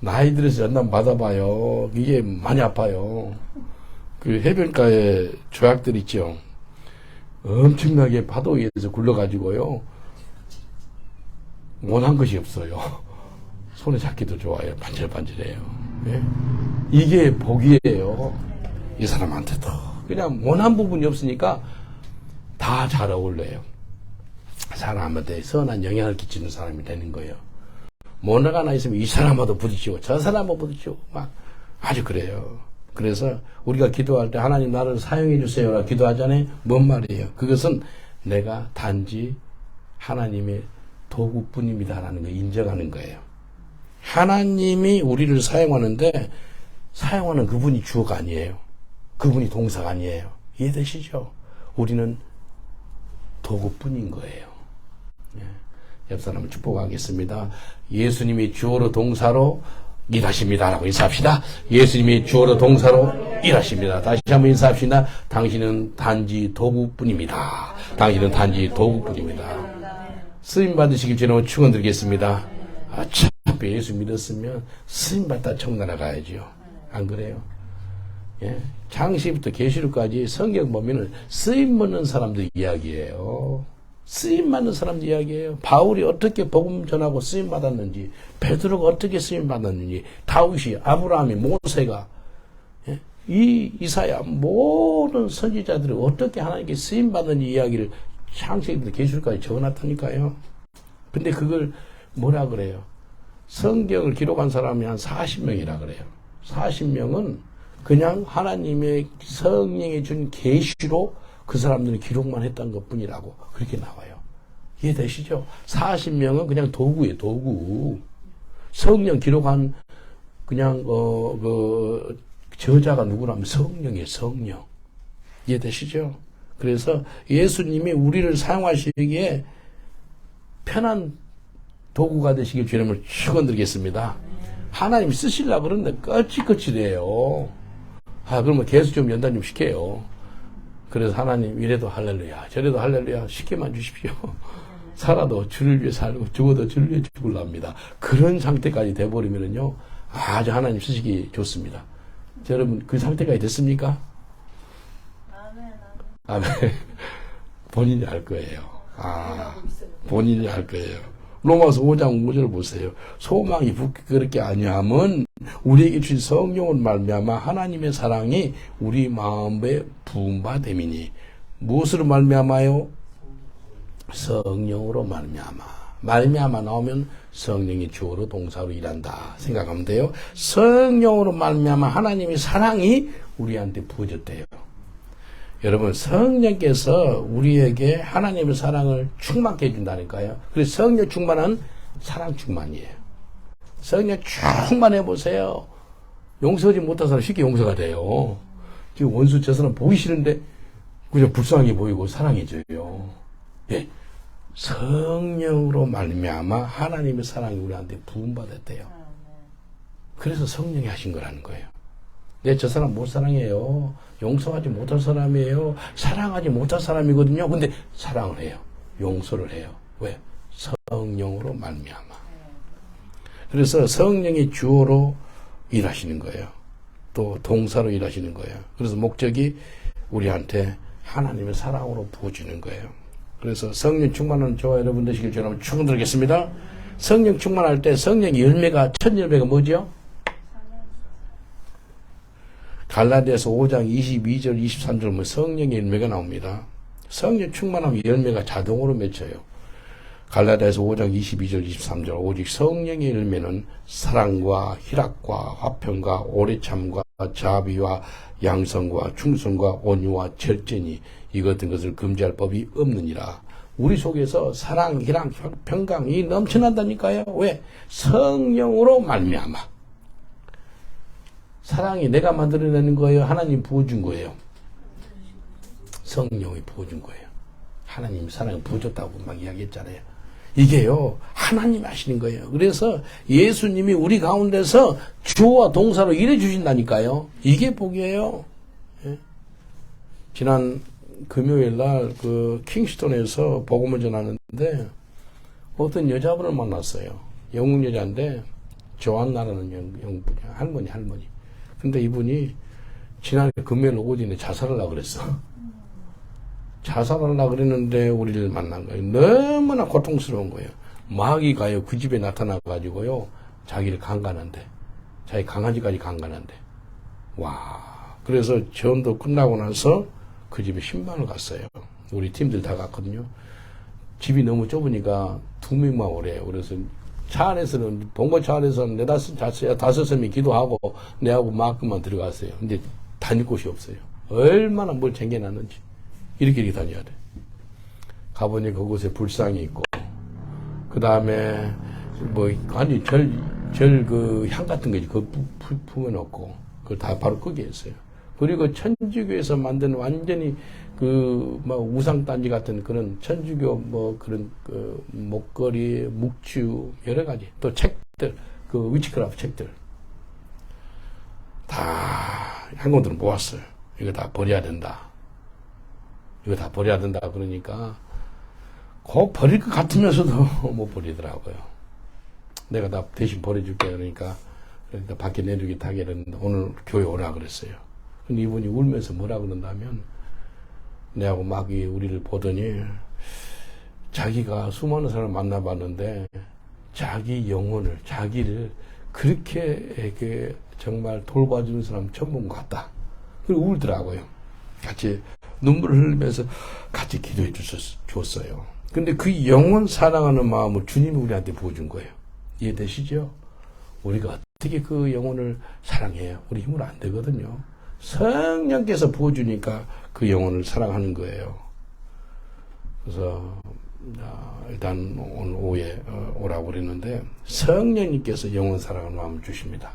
나이 들어서 연단 받아봐요. 이게 많이 아파요. 그 해변가에 조약들 있죠. 엄청나게 파도 위에서 굴러가지고요. 원한 것이 없어요. 손에 잡기도 좋아요. 반질반질해요. 예? 이게 복이에요. 이 사람한테도. 그냥 원한 부분이 없으니까 다 잘 어울려요. 사람한테 선한 영향을 끼치는 사람이 되는 거예요. 모나가 하나 있으면 이 사람하고도 부딪히고 저 사람하고 부딪히고 막 아주 그래요. 그래서 우리가 기도할 때 하나님 나를 사용해 주세요라 기도하잖아요. 뭔 말이에요? 그것은 내가 단지 하나님의 도구뿐입니다라는 걸 인정하는 거예요. 하나님이 우리를 사용하는데 사용하는 그분이 주어가 아니에요. 그분이 동사가 아니에요. 이해되시죠? 우리는 도구뿐인 거예요. 옆 사람을 축복하겠습니다. 예수님이 주어로 동사로 일하십니다라고 인사합시다. 예수님이 주어로 동사로 일하십니다. 다시 한번 인사합시다. 당신은 단지 도구뿐입니다. 당신은 단지 도구뿐입니다. 쓰임 받으시길 주님으로 축원드리겠습니다. 어차피 예수 믿었으면 쓰임 받다 청나라 가야죠. 안 그래요? 예? 창세기부터 계시록까지 성경 보면은 쓰임 받는 사람들 이야기예요. 쓰임 받는 사람들 이야기예요. 바울이 어떻게 복음 전하고 쓰임 받았는지, 베드로가 어떻게 쓰임 받았는지, 다윗이, 아브라함이, 모세가, 예? 이사야 모든 선지자들이 어떻게 하나님께 쓰임 받는지 이야기를 창세기부터 계시록까지 적어놨다니까요. 근데 그걸 뭐라 그래요? 성경을 기록한 사람이 한 40명이라 그래요. 40명은 그냥 하나님의 성령이 준 계시로 그 사람들이 기록만 했던 것 뿐이라고 그렇게 나와요. 이해되시죠? 40명은 그냥 도구예요, 도구. 성령 기록한 그냥 저자가 누구라면 성령이에요, 성령. 이해되시죠? 그래서 예수님이 우리를 사용하시기에 편한 도구가 되시길 주님을 축원드리겠습니다. 하나님 쓰시려고 그러는데 거칠거칠해요. 그러면 계속 좀 연단 좀 시켜요. 그래서 하나님 이래도 할렐루야 저래도 할렐루야 시켜만 주십시오. 살아도 주를 위해 살고 죽어도 주를 위해 죽을랍니다. 그런 상태까지 돼버리면요 아주 하나님 쓰시기 좋습니다. 여러분 그 상태까지 됐습니까? 아멘. 본인이 알 거예요. 본인이 할 거예요. 로마서 5장 5절 보세요. 소망이 그렇게 아니하면 우리에게 주신 성령을 말미암아 하나님의 사랑이 우리 마음에 부음받음이니 무엇으로 말미암아요? 성령으로 말미암아 나오면 성령이 주어로 동사로 일한다 생각하면 돼요. 성령으로 말미암아 하나님의 사랑이 우리한테 부어졌대요. 여러분, 성령께서 우리에게 하나님의 사랑을 충만케 해준다니까요. 그래서 성령 충만은 사랑 충만이에요. 성령 충만해 보세요. 용서하지 못한 사람 쉽게 용서가 돼요. 지금 원수 저 사람 보기 싫은데 그냥 불쌍하게 보이고 사랑해져요. 예, 성령으로 말미암아 하나님의 사랑이 우리한테 부음받았대요. 그래서 성령이 하신 거라는 거예요. 저 사람 못 사랑해요. 용서하지 못할 사람이에요. 사랑하지 못할 사람이거든요. 근데 사랑을 해요. 용서를 해요. 왜? 성령으로 말미암아. 그래서 성령이 주어로 일하시는 거예요. 또 동사로 일하시는 거예요. 그래서 목적이 우리한테 하나님의 사랑으로 부어주는 거예요. 그래서 성령 충만하는 저와 여러분 되시길 저는 축원드리겠습니다. 성령 충만할 때 성령의 열매가 첫 열매가 뭐죠? 갈라디아서 5장 22절 23절 보면 성령의 열매가 나옵니다. 성령 충만하면 열매가 자동으로 맺혀요. 갈라디아서 5장 22절 23절 오직 성령의 열매는 사랑과 희락과 화평과 오래참과 자비와 양성과 충성과 온유와 절제니 이 같은 것을 금지할 법이 없느니라. 우리 속에서 사랑, 희락, 평강이 넘쳐난다니까요. 왜? 성령으로 말미암아. 사랑이 내가 만들어내는 거예요? 하나님 부어준 거예요? 성령이 부어준 거예요. 하나님 사랑을 부어줬다고 막 이야기했잖아요. 이게요, 하나님이 하시는 거예요. 그래서 예수님이 우리 가운데서 주어와 동사로 일해 주신다니까요. 이게 복이에요. 예? 지난 금요일 날 킹스톤에서 복음을 전하는데 어떤 여자분을 만났어요. 영국 여자인데 조안나라는 영분이야. 할머니. 근데 이분이 지난해 금요일 오전에 자살하려고 그랬어. 자살하려고 그랬는데 우리를 만난 거예요. 너무나 고통스러운 거예요. 마귀가요, 그 집에 나타나가지고요, 자기를 강간한대. 자기 강아지까지 강간한대. 와. 그래서 전도 끝나고 나서 그 집에 신방을 갔어요. 우리 팀들 다 갔거든요. 집이 너무 좁으니까 2명만 오래요. 그래서 차 안에서는, 봉고 차 안에서는 다섯 명이 기도하고, 내하고 마크만 들어갔어요. 근데 다닐 곳이 없어요. 얼마나 뭘 챙겨놨는지. 이렇게 다녀야 돼. 가보니 그곳에 불상이 있고, 그 다음에, 향 같은 거지. 그거 품어놓고, 그걸 다 바로 끄게 했어요. 그리고 천주교에서 만든 완전히 우상단지 같은 그런 천주교 그런 목걸이, 묵주, 여러 가지. 또 책들, 위치크라프트 책들. 다 한국들은 모았어요. 이거 다 버려야 된다. 그러니까 꼭 버릴 것 같으면서도 못 버리더라고요. 내가 다 대신 버려줄게. 그러니까 밖에 내리기 타기는 오늘 교회 오라 그랬어요. 근데 이분이 울면서 뭐라 그런다면, 내하고 막이 우리를 보더니 자기가 수많은 사람을 만나봤는데 자기 영혼을, 자기를 그렇게 정말 돌봐주는 사람 처음 본 것 같다. 그리고 울더라고요. 같이 눈물을 흘리면서 같이 기도해 주었어요. 근데 그 영혼 사랑하는 마음을 주님이 우리한테 부어준 거예요. 이해되시죠? 우리가 어떻게 그 영혼을 사랑해요? 우리 힘으로 안 되거든요. 성령께서 부어주니까 그 영혼을 사랑하는 거예요. 그래서 일단 오늘 오후에 오라고 그랬는데, 성령님께서 영혼 사랑하는 마음을 주십니다.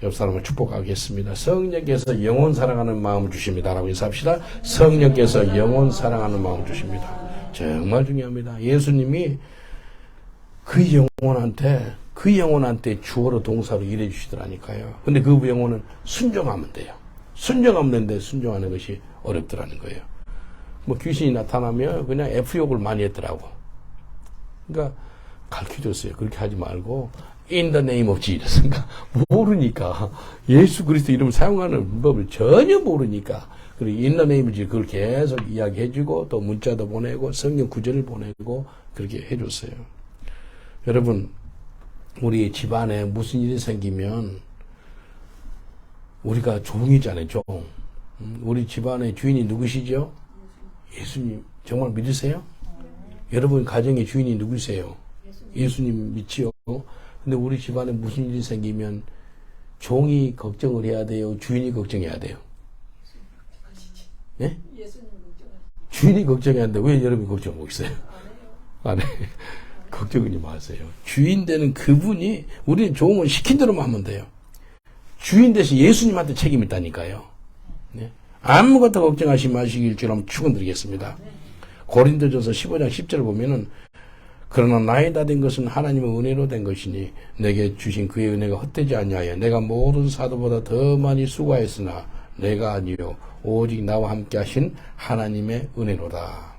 옆 사람을 축복하겠습니다. 성령께서 영혼 사랑하는 마음을 주십니다. 라고 인사합시다. 성령께서 영혼 사랑하는 마음을 주십니다. 정말 중요합니다. 예수님이 그 영혼한테 주어로 동사로 일해 주시더라니까요. 근데 그 영혼은 순종하면 돼요. 순종하면 되는데 순종하는 것이 어렵더라는 거예요. 귀신이 나타나면 그냥 F욕을 많이 했더라고. 그러니까 가르쳐줬어요. 그렇게 하지 말고 In the name of Jesus. 그러니까 모르니까, 예수 그리스도 이름을 사용하는 법을 전혀 모르니까, 그리고 인러네이미지 그걸 계속 이야기해주고 또 문자도 보내고 성경 구절을 보내고 그렇게 해줬어요. 여러분, 우리 집안에 무슨 일이 생기면 우리가 종이잖아요, 종. 우리 집안의 주인이 누구시죠? 예수님. 정말 믿으세요? 여러분 가정의 주인이 누구세요? 예수님 믿지요? 근데 우리 집안에 무슨 일이 생기면 종이 걱정을 해야 돼요? 주인이 걱정해야 돼요? 예? 주인이 걱정해야 하는데 왜 여러분이 걱정 못 했어요? 안 해요. 걱정하지 마세요. 주인 되는 그분이, 우리는 종은 시킨 대로만 하면 돼요. 주인 대신 예수님한테 책임이 있다니까요. 네? 아무것도 걱정하지 마시길 주로 축원드리겠습니다. 고린도전서 15장 10절을 보면은 그러나 나이 다 된 것은 하나님의 은혜로 된 것이니 내게 주신 그의 은혜가 헛되지 아니하여 내가 모든 사도보다 더 많이 수고하였으나 내가 아니요 오직 나와 함께 하신 하나님의 은혜로다.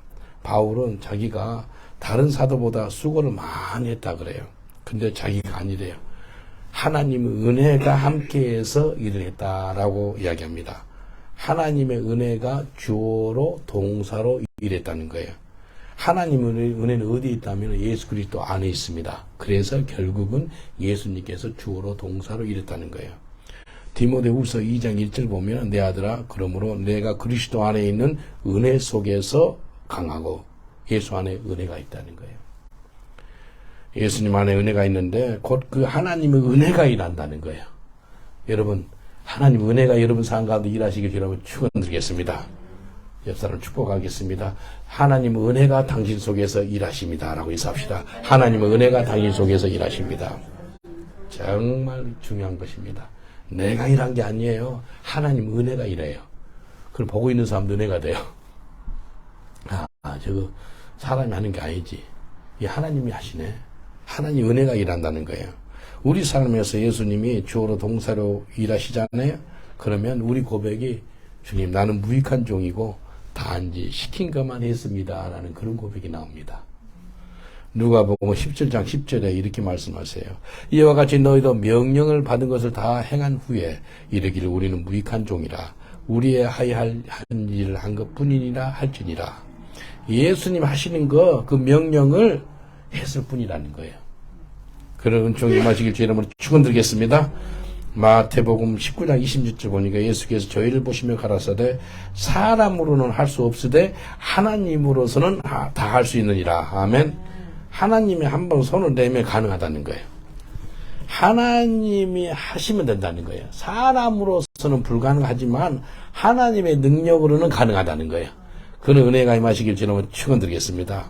바울은 자기가 다른 사도보다 수고를 많이 했다 그래요. 근데 자기가 아니래요. 하나님의 은혜가 함께해서 일을 했다라고 이야기합니다. 하나님의 은혜가 주어로 동사로 일했다는 거예요. 하나님의 은혜는 어디에 있다면 예수 그리스도 안에 있습니다. 그래서 결국은 예수님께서 주어로 동사로 일했다는 거예요. 디모데후서 2장 1절 보면 내 아들아 그러므로 내가 그리스도 안에 있는 은혜 속에서 강하고 예수 안에 은혜가 있다는 거예요. 예수님 안에 은혜가 있는데 곧 그 하나님의 은혜가 일한다는 거예요. 여러분 하나님 은혜가 여러분 삶 가운데 일하시길 여러분 축원드리겠습니다. 옆 사람 축복하겠습니다. 하나님의 은혜가 당신 속에서 일하십니다. 라고 인사합시다. 하나님의 은혜가 당신 속에서 일하십니다. 정말 중요한 것입니다. 내가 일한 게 아니에요. 하나님 은혜가 일해요. 그걸 보고 있는 사람도 은혜가 돼요. 저거 사람이 하는 게 아니지. 이 하나님이 하시네. 하나님 은혜가 일한다는 거예요. 우리 삶에서 예수님이 주어로 동사로 일하시잖아요. 그러면 우리 고백이 주님 나는 무익한 종이고 단지 시킨 것만 했습니다. 라는 그런 고백이 나옵니다. 누가복음 17장 10절에 이렇게 말씀하세요. 이와 같이 너희도 명령을 받은 것을 다 행한 후에 이르기를 우리는 무익한 종이라 우리의 하여야 할 일을 한 것뿐이니라 할지니라. 예수님 하시는 거 그 명령을 했을 뿐이라는 거예요. 그런 은총 임하시길 주 이름으로 축원드리겠습니다. 마태복음 19장 26절 보니까 예수께서 저희를 보시며 가라사대 사람으로는 할 수 없으되 하나님으로서는 다 할 수 있느니라. 아멘. 하나님이 한번 손을 내면 가능하다는 거예요. 하나님이 하시면 된다는 거예요. 사람으로서는 불가능하지만 하나님의 능력으로는 가능하다는 거예요. 그런 은혜가 임하시길 주 이름으로 축원드리겠습니다.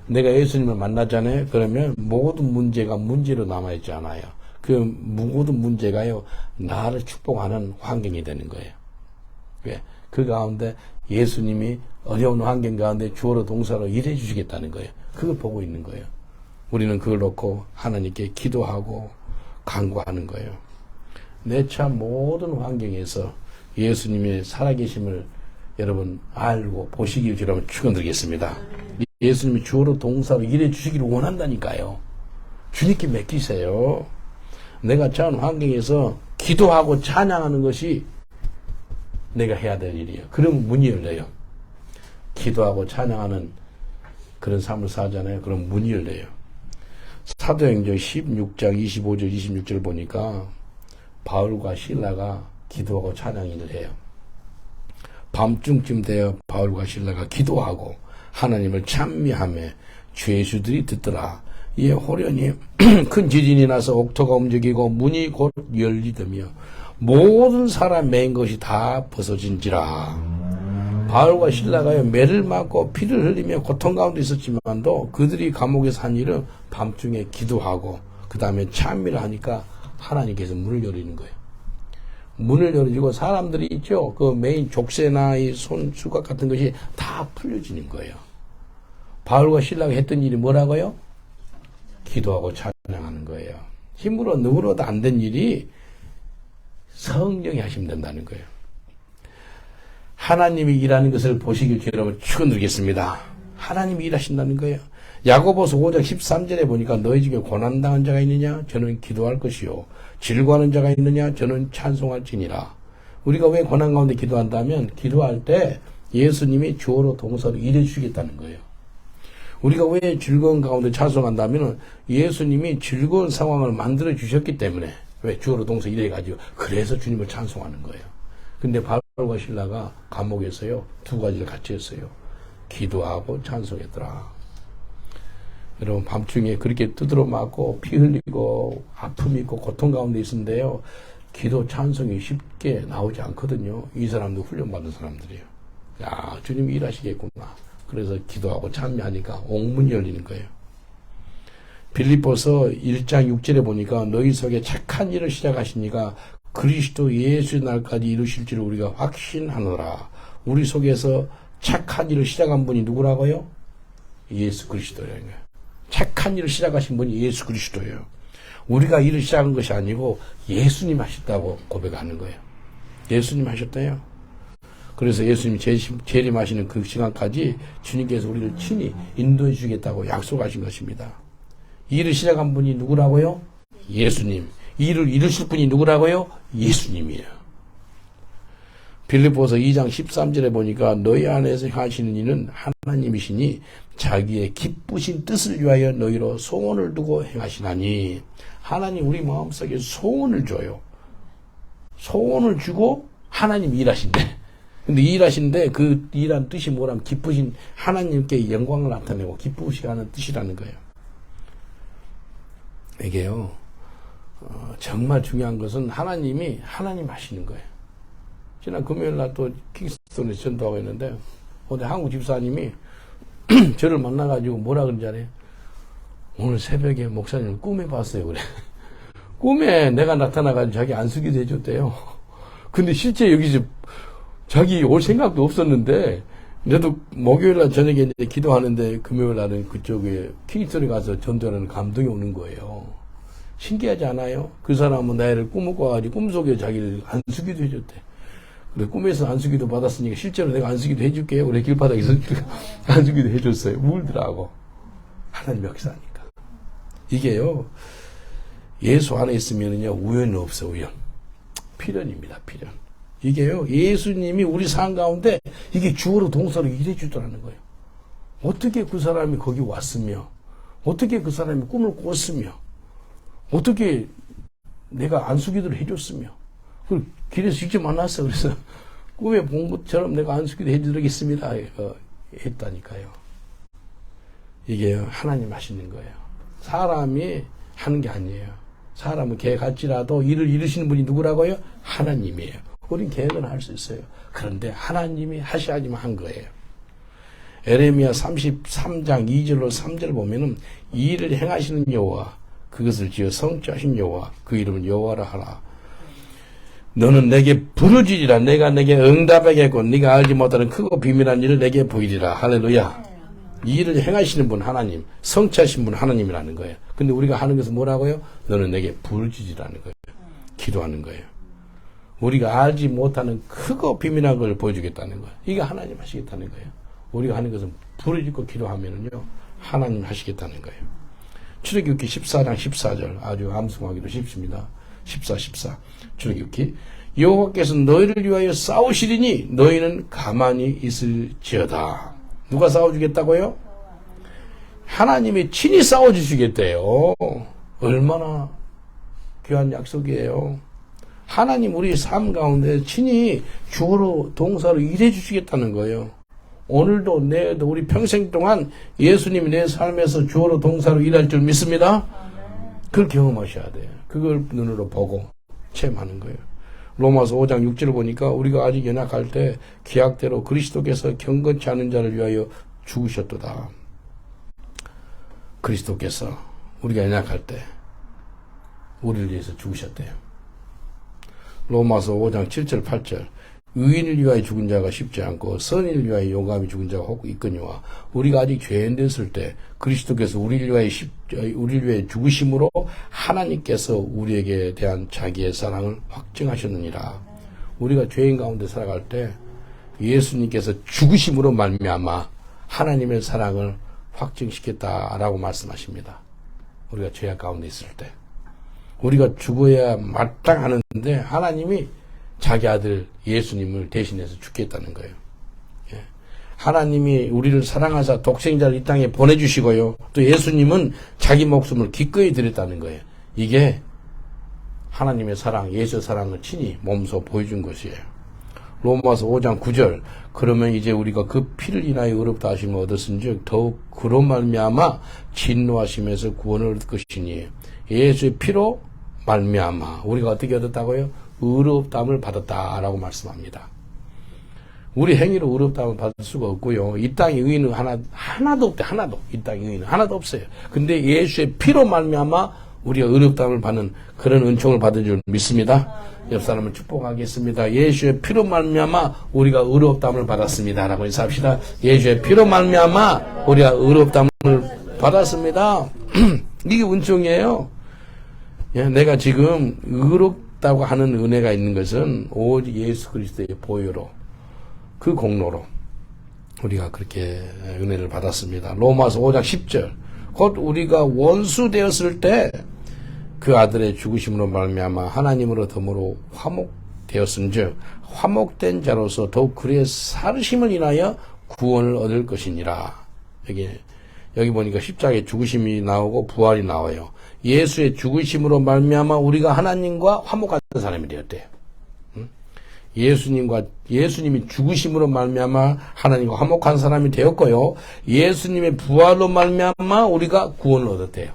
내가 예수님을 만나잖아요. 그러면 모든 문제가 문제로 남아있지 않아요. 그 모든 문제가요, 나를 축복하는 환경이 되는 거예요. 왜? 그 가운데 예수님이 어려운 환경 가운데 주어로 동사로 일해 주시겠다는 거예요. 그걸 보고 있는 거예요. 우리는 그걸 놓고 하나님께 기도하고 간구하는 거예요. 내 차 모든 환경에서 예수님의 살아계심을 여러분 알고 보시길 여러분 축원드리겠습니다. 예수님이 주어로 동사로 일해 주시기를 원한다니까요. 주님께 맡기세요. 내가 처한 환경에서 기도하고 찬양하는 것이 내가 해야 될 일이에요. 그러면 문이 열려요. 기도하고 찬양하는 그런 삶을 사잖아요. 그럼 문이 열려요. 사도행전 16장 25절 26절 보니까 바울과 실라가 기도하고 찬양을 해요. 밤중쯤 되어 바울과 실라가 기도하고 하나님을 찬미하며 죄수들이 듣더라. 이에 호련히 큰 지진이 나서 옥토가 움직이고 문이 곧 열리더며 모든 사람 맨 것이 다 벗어진지라. 바울과 실라가요 매를 맞고 피를 흘리며 고통 가운데 있었지만도 그들이 감옥에서 한 일은 밤중에 기도하고 그 다음에 찬미를 하니까 하나님께서 문을 열리는 거예요. 문을 열어주고 사람들이 있죠. 그 메인 족쇄나 이 손 수갑 같은 것이 다 풀려지는 거예요. 바울과 실라가 했던 일이 뭐라고요? 기도하고 찬양하는 거예요. 힘으로 누구로도 안 된 일이 성령이 하시면 된다는 거예요. 하나님이 일하는 것을 보시길 여러분 축원드리겠습니다. 하나님이 일하신다는 거예요. 야고보서 5장 13절에 보니까 너희 중에 고난당한 자가 있느냐? 저는 기도할 것이요. 질고하는 자가 있느냐? 저는 찬송할지니라. 우리가 왜 고난 가운데 기도한다면 기도할 때 예수님이 주어로 동사로 일해 주시겠다는 거예요. 우리가 왜 즐거운 가운데 찬송한다면 예수님이 즐거운 상황을 만들어 주셨기 때문에 왜 주어로 동사 일해 가지고 그래서 주님을 찬송하는 거예요. 근데 바울과 실라가 감옥에서요 두 가지를 같이 했어요. 기도하고 찬송했더라. 여러분 밤중에 그렇게 두드러 맞고 피 흘리고 아픔이 있고 고통 가운데 있는데요. 기도 찬송이 쉽게 나오지 않거든요. 이 사람도 훈련받은 사람들이에요. 야 주님이 일하시겠구나. 그래서 기도하고 찬미하니까 옥문이 열리는 거예요. 빌립보서 1장 6절에 보니까 너희 속에 착한 일을 시작하시니까 그리스도 예수의 날까지 이루실 줄 우리가 확신하노라. 우리 속에서 착한 일을 시작한 분이 누구라고요? 예수 그리스도라는 거예요. 착한 일을 시작하신 분이 예수 그리스도예요. 우리가 일을 시작한 것이 아니고 예수님 하셨다고 고백하는 거예요. 예수님 하셨대요. 그래서 예수님이 재림하시는 그 시간까지 주님께서 우리를 친히 인도해 주겠다고 약속하신 것입니다. 일을 시작한 분이 누구라고요? 예수님. 일을 이루실 분이 누구라고요? 예수님이에요. 빌립보서 2장 13절에 보니까 너희 안에서 하시는 이는 하나님이시니 자기의 기쁘신 뜻을 위하여 너희로 소원을 두고 행하시나니. 하나님 우리 마음속에 소원을 줘요. 소원을 주고 하나님 일하신대. 근데 일하시는데 그 일한 뜻이 뭐라면 기쁘신 하나님께 영광을 나타내고 기쁘시게 하는 뜻이라는 거예요. 이게요 정말 중요한 것은 하나님 하시는 거예요. 지난 금요일날 또 킹스턴에서 전도하고 있는데 어디 한국 집사님이 저를 만나가지고 뭐라 그런지 알아요? 오늘 새벽에 목사님을 꿈에 봤어요. 그래. 꿈에 내가 나타나가지고 자기 안수기도 해줬대요. 근데 실제 여기서 자기 올 생각도 없었는데, 나도 목요일날 저녁에 이제 기도하는데 금요일날은 그쪽에 킹스턴에 가서 전도하는 감동이 오는 거예요. 신기하지 않아요? 그 사람은 나를 꿈을 꿔가지고 꿈속에 자기를 안수기도 해줬대. 그래, 꿈에서 안수기도 받았으니까 실제로 내가 안수기도 해줄게요. 그래, 길바닥에서 안수기도 해줬어요. 울더라고. 하나님 역사니까. 이게요, 예수 안에 있으면요, 우연은 없어, 우연. 필연입니다, 필연. 이게요, 예수님이 우리 삶 가운데 이게 주어로 동사로 일해 주더라는 거예요. 어떻게 그 사람이 거기 왔으며, 어떻게 그 사람이 꿈을 꿨으며, 어떻게 내가 안수기도를 해줬으며, 그 길에서 직접 만났어. 그래서 꿈에 본 것처럼 내가 안수기도 해드리겠습니다. 했다니까요. 이게 하나님 하시는 거예요. 사람이 하는 게 아니에요. 사람은 개같지라도 일을 이루시는 분이 누구라고요? 하나님이에요. 우린 계획은 할 수 있어요. 그런데 하나님이 하셔야지만 한 거예요. 에레미야 33장 2절로 3절 보면은 이 일을 행하시는 여호와 그것을 지어 성취하신 여호와 그 이름은 여호와라 하라. 너는 내게 부르짖으라. 내가 내게 응답하겠고 네가 알지 못하는 크고 비밀한 일을 내게 보이리라. 할렐루야. 이 일을 행하시는 분 하나님, 성취하신 분 하나님이라는 거예요. 근데 우리가 하는 것은 뭐라고요? 너는 내게 부르짖으라는 거예요. 기도하는 거예요. 우리가 알지 못하는 크고 비밀한 걸 보여주겠다는 거예요. 이게 하나님 하시겠다는 거예요. 우리가 하는 것은 부르짖고 기도하면은요, 하나님 하시겠다는 거예요. 출애굽기 14장 14절 아주 암송하기도 쉽습니다. 14 출애굽기 여호와께서 너희를 위하여 싸우시리니 너희는 가만히 있을지어다. 누가 싸워주겠다고요? 하나님이 친히 싸워주시겠대요. 얼마나 귀한 약속이에요. 하나님 우리 삶 가운데 친히 주어로 동사로 일해 주시겠다는 거예요. 오늘도 내일도 우리 평생 동안 예수님이 내 삶에서 주어로 동사로 일할 줄 믿습니다. 그걸 경험하셔야 돼요. 그걸 눈으로 보고 체험하는 거예요. 로마서 5장 6절을 보니까 우리가 아직 연약할 때 기약대로 그리스도께서 경건치 않은 자를 위하여 죽으셨도다. 그리스도께서 우리가 연약할 때 우리를 위해서 죽으셨대요. 로마서 5장 7절 8절 의인을 위하여 죽은 자가 쉽지 않고 선인을 위하여 용감히 죽은 자가 혹 있거니와 우리가 아직 죄인 됐을 때 그리스도께서 우리를 위하여 죽으심으로 하나님께서 우리에게 대한 자기의 사랑을 확증하셨느니라. 우리가 죄인 가운데 살아갈 때 예수님께서 죽으심으로 말미암아 하나님의 사랑을 확증시켰다라고 말씀하십니다. 우리가 죄악 가운데 있을 때 우리가 죽어야 마땅하는데 하나님이 자기 아들 예수님을 대신해서 죽겠다는 거예요. 예. 하나님이 우리를 사랑하사 독생자를 이 땅에 보내주시고요. 또 예수님은 자기 목숨을 기꺼이 드렸다는 거예요. 이게 하나님의 사랑, 예수의 사랑을 친히 몸소 보여준 것이에요. 로마서 5장 9절. 그러면 이제 우리가 그 피를 인하여 의롭다 하심을 얻었은즉 더욱 그로 말미암아 진노하심에서 구원을 얻을 것이니 예수의 피로 말미암아 우리가 어떻게 얻었다고요? 의롭다함을 받았다라고 말씀합니다. 우리 행위로 의롭다함을 받을 수가 없고요. 이 땅의 의인은 하나도 없대. 하나도. 이 땅의 의인은 하나도 없어요. 근데 예수의 피로 말미암아 우리가 의롭다함을 받는 그런 은총을 받은 줄 믿습니다. 옆 사람을 축복하겠습니다. 예수의 피로 말미암아 우리가 의롭다함을 받았습니다라고 인사합시다. 예수의 피로 말미암아 우리가 의롭다함을 받았습니다. 이게 은총이에요. 내가 지금 의롭다고 하는 은혜가 있는 것은 오직 예수 그리스도의 보혈로 그 공로로 우리가 그렇게 은혜를 받았습니다. 로마서 5장 10절. 곧 우리가 원수 되었을 때 그 아들의 죽으심으로 말미암아 하나님으로 덤으로 화목되었은즉 화목된 자로서 더욱 그의 살으심을 인하여 구원을 얻을 것이니라. 여기 보니까 십자가의 죽으심이 나오고 부활이 나와요. 예수의 죽으심으로 말미암아 우리가 하나님과 화목한 사람이 되었대요. 예수님이 죽으심으로 말미암아 하나님과 화목한 사람이 되었고요. 예수님의 부활로 말미암아 우리가 구원을 얻었대요.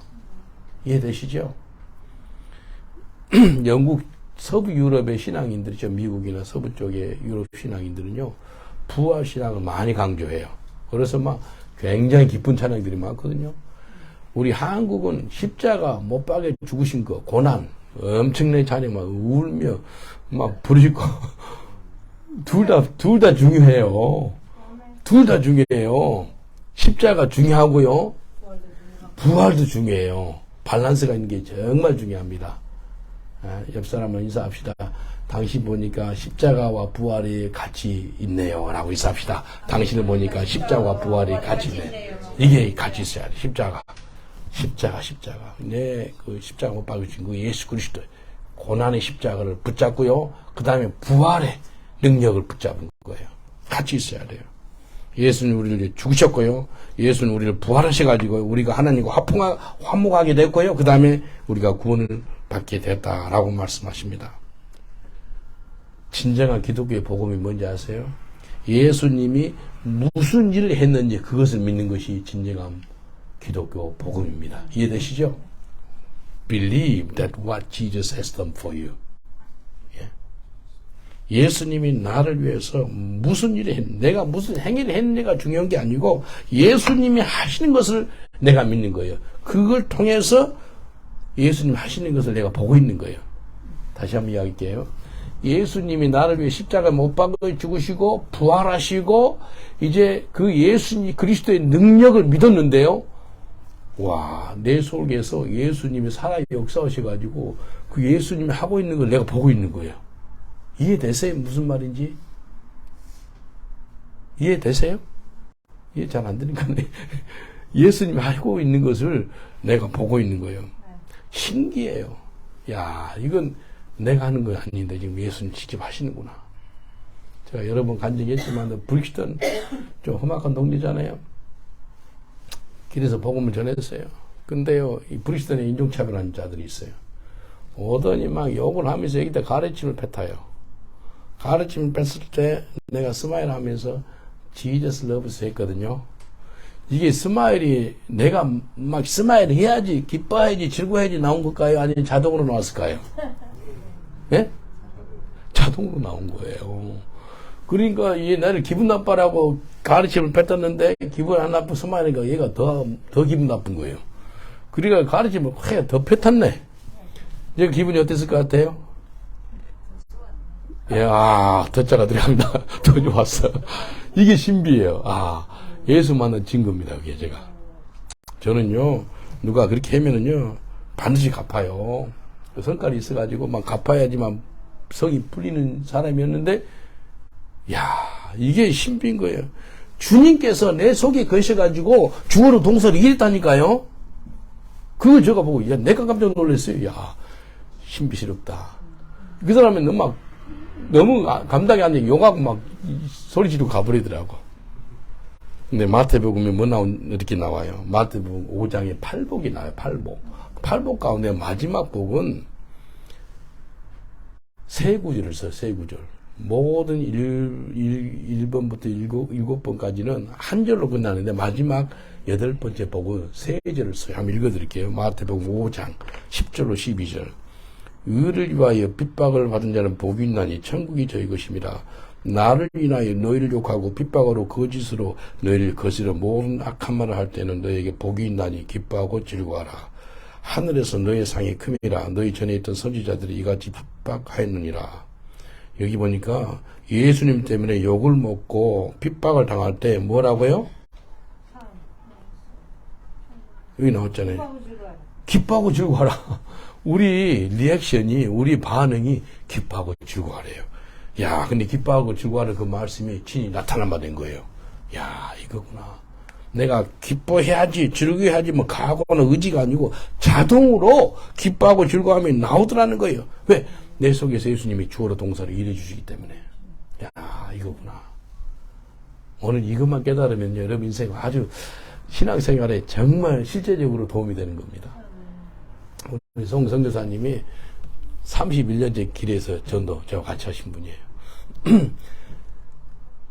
이해되시죠? 영국 서부 유럽의 신앙인들이죠. 미국이나 서부 쪽의 유럽 신앙인들은요. 부활 신앙을 많이 강조해요. 그래서 막 굉장히 깊은 찬양들이 많거든요. 우리 한국은 십자가 못 박에 죽으신 거 고난 엄청나게 찬양 막 울며 막 부르실 거 둘 다 중요해요. 둘 다 중요해요. 십자가 중요하고요. 부활도 중요해요. 밸런스가 있는 게 정말 중요합니다. 옆 사람을 인사합시다. 당신 보니까 십자가와 부활이 같이 있네요. 라고 인사합시다. 당신을 보니까 십자가와 부활이 같이 있네요. 이게 같이 있어야 돼. 십자가. 그 십자가 못 박으신 그 예수 그리스도 고난의 십자가를 붙잡고요. 그 다음에 부활의 능력을 붙잡은 거예요. 같이 있어야 돼요. 예수는 우리를 죽으셨고요. 예수는 우리를 부활하셔가지고 우리가 하나님과 화목하게 됐고요. 그 다음에 우리가 구원을 받게 됐다라고 말씀하십니다. 진정한 기독교의 복음이 뭔지 아세요? 예수님이 무슨 일을 했는지 그것을 믿는 것이 진정한 기독교 복음입니다. 이해되시죠? Believe that what Jesus has done for you. 예수님이 나를 위해서 무슨 일을 내가 무슨 행위를 했는지가 중요한 게 아니고 예수님이 하시는 것을 내가 믿는 거예요. 그걸 통해서 예수님 하시는 것을 내가 보고 있는 거예요. 다시 한번 이야기할게요. 예수님이 나를 위해 십자가 못 박아 죽으시고 부활하시고 이제 그 예수님 그리스도의 능력을 믿었는데요. 와, 내 속에서 예수님이 살아 역사하셔가지고 그 예수님이 하고 있는 걸 내가 보고 있는 거예요. 이해되세요? 무슨 말인지? 이해되세요? 이해 잘 안 되니까 예수님이 하고 있는 것을 내가 보고 있는 거예요. 신기해요. 야, 이건 내가 하는 건 아닌데 지금 예수님 직접 하시는구나. 제가 여러 번 간증했지만 브릭스턴 좀 험악한 동네잖아요. 길에서 복음을 전했어요. 근데요, 이 브릭스턴에 인종차별하는 자들이 있어요. 오더니 막 욕을 하면서 여기다 가르침을 뱉어요. 가르침을 뺐을 때 내가 스마일 하면서 Jesus loves 했거든요. 이게 스마일이 내가 막 스마일 해야지 기뻐해야지 즐거워야지 나온 걸까요? 아니면 자동으로 나왔을까요? 예? 자동으로 나온 거예요. 그러니까 얘 나를 기분 나빠라고 가르침을 뱉었는데 기분 안 나쁜 스마일이니까 얘가 더 기분 나쁜 거예요. 그러니까 가르침을 더 뱉었네. 이제 기분이 어땠을 것 같아요? 예, 더자가 들어갑니다. 더 좋았어. 이게 신비예요. 예수만은 증거입니다. 그게 제가. 저는요, 누가 그렇게 하면은요, 반드시 갚아요. 그 성깔이 있어가지고, 막 갚아야지만 성이 풀리는 사람이었는데, 이게 신비인 거예요. 주님께서 내 속에 거셔가지고, 주어로 동서를 이겼다니까요? 그걸 제가 보고, 내가 깜짝 놀랐어요. 신비스럽다. 그 사람은 막 너무 감당이 안 돼. 욕하고 막 소리 지르고 가버리더라고. 근데 마태복음에 이렇게 나와요. 마태복음 5장에 팔복이 나와요. 팔복. 팔복 가운데 마지막 복은 세 구절을 써요. 세 구절. 모든 1번부터 7번까지는 한 절로 끝나는데 마지막 8번째 복은 세 절을 써요. 한번 읽어드릴게요. 마태복음 5장 10절로 12절. 의를 위하여 핍박을 받은 자는 복이 있나니 천국이 저희 것입니다. 나를 인하여 너희를 욕하고 핍박으로 거짓으로 너희를 거스려 모든 악한 말을 할 때는 너희에게 복이 있나니 기뻐하고 즐거워하라. 하늘에서 너희의 상이 큼이라. 너희 전에 있던 선지자들이 이같이 핍박하였느니라. 여기 보니까 예수님 때문에 욕을 먹고 핍박을 당할 때 뭐라고요? 여기 나왔잖아요. 기뻐하고 즐거워하라. 우리 리액션이, 우리 반응이 기뻐하고 즐거워하래요. 야, 근데 기뻐하고 즐거워하는 그 말씀이 진이 나타난 바 된 거예요. 야, 이거구나. 내가 기뻐해야지, 즐거워해야지, 뭐, 각오나 의지가 아니고 자동으로 기뻐하고 즐거워함이 나오더라는 거예요. 왜? 내 속에서 예수님이 주어로 동사로 일해 주시기 때문에. 야, 이거구나. 오늘 이것만 깨달으면 여러분 인생 아주 신앙생활에 정말 실제적으로 도움이 되는 겁니다. 우리 선교사님이 31년째 길에서 전도 저와 같이 하신 분이에요.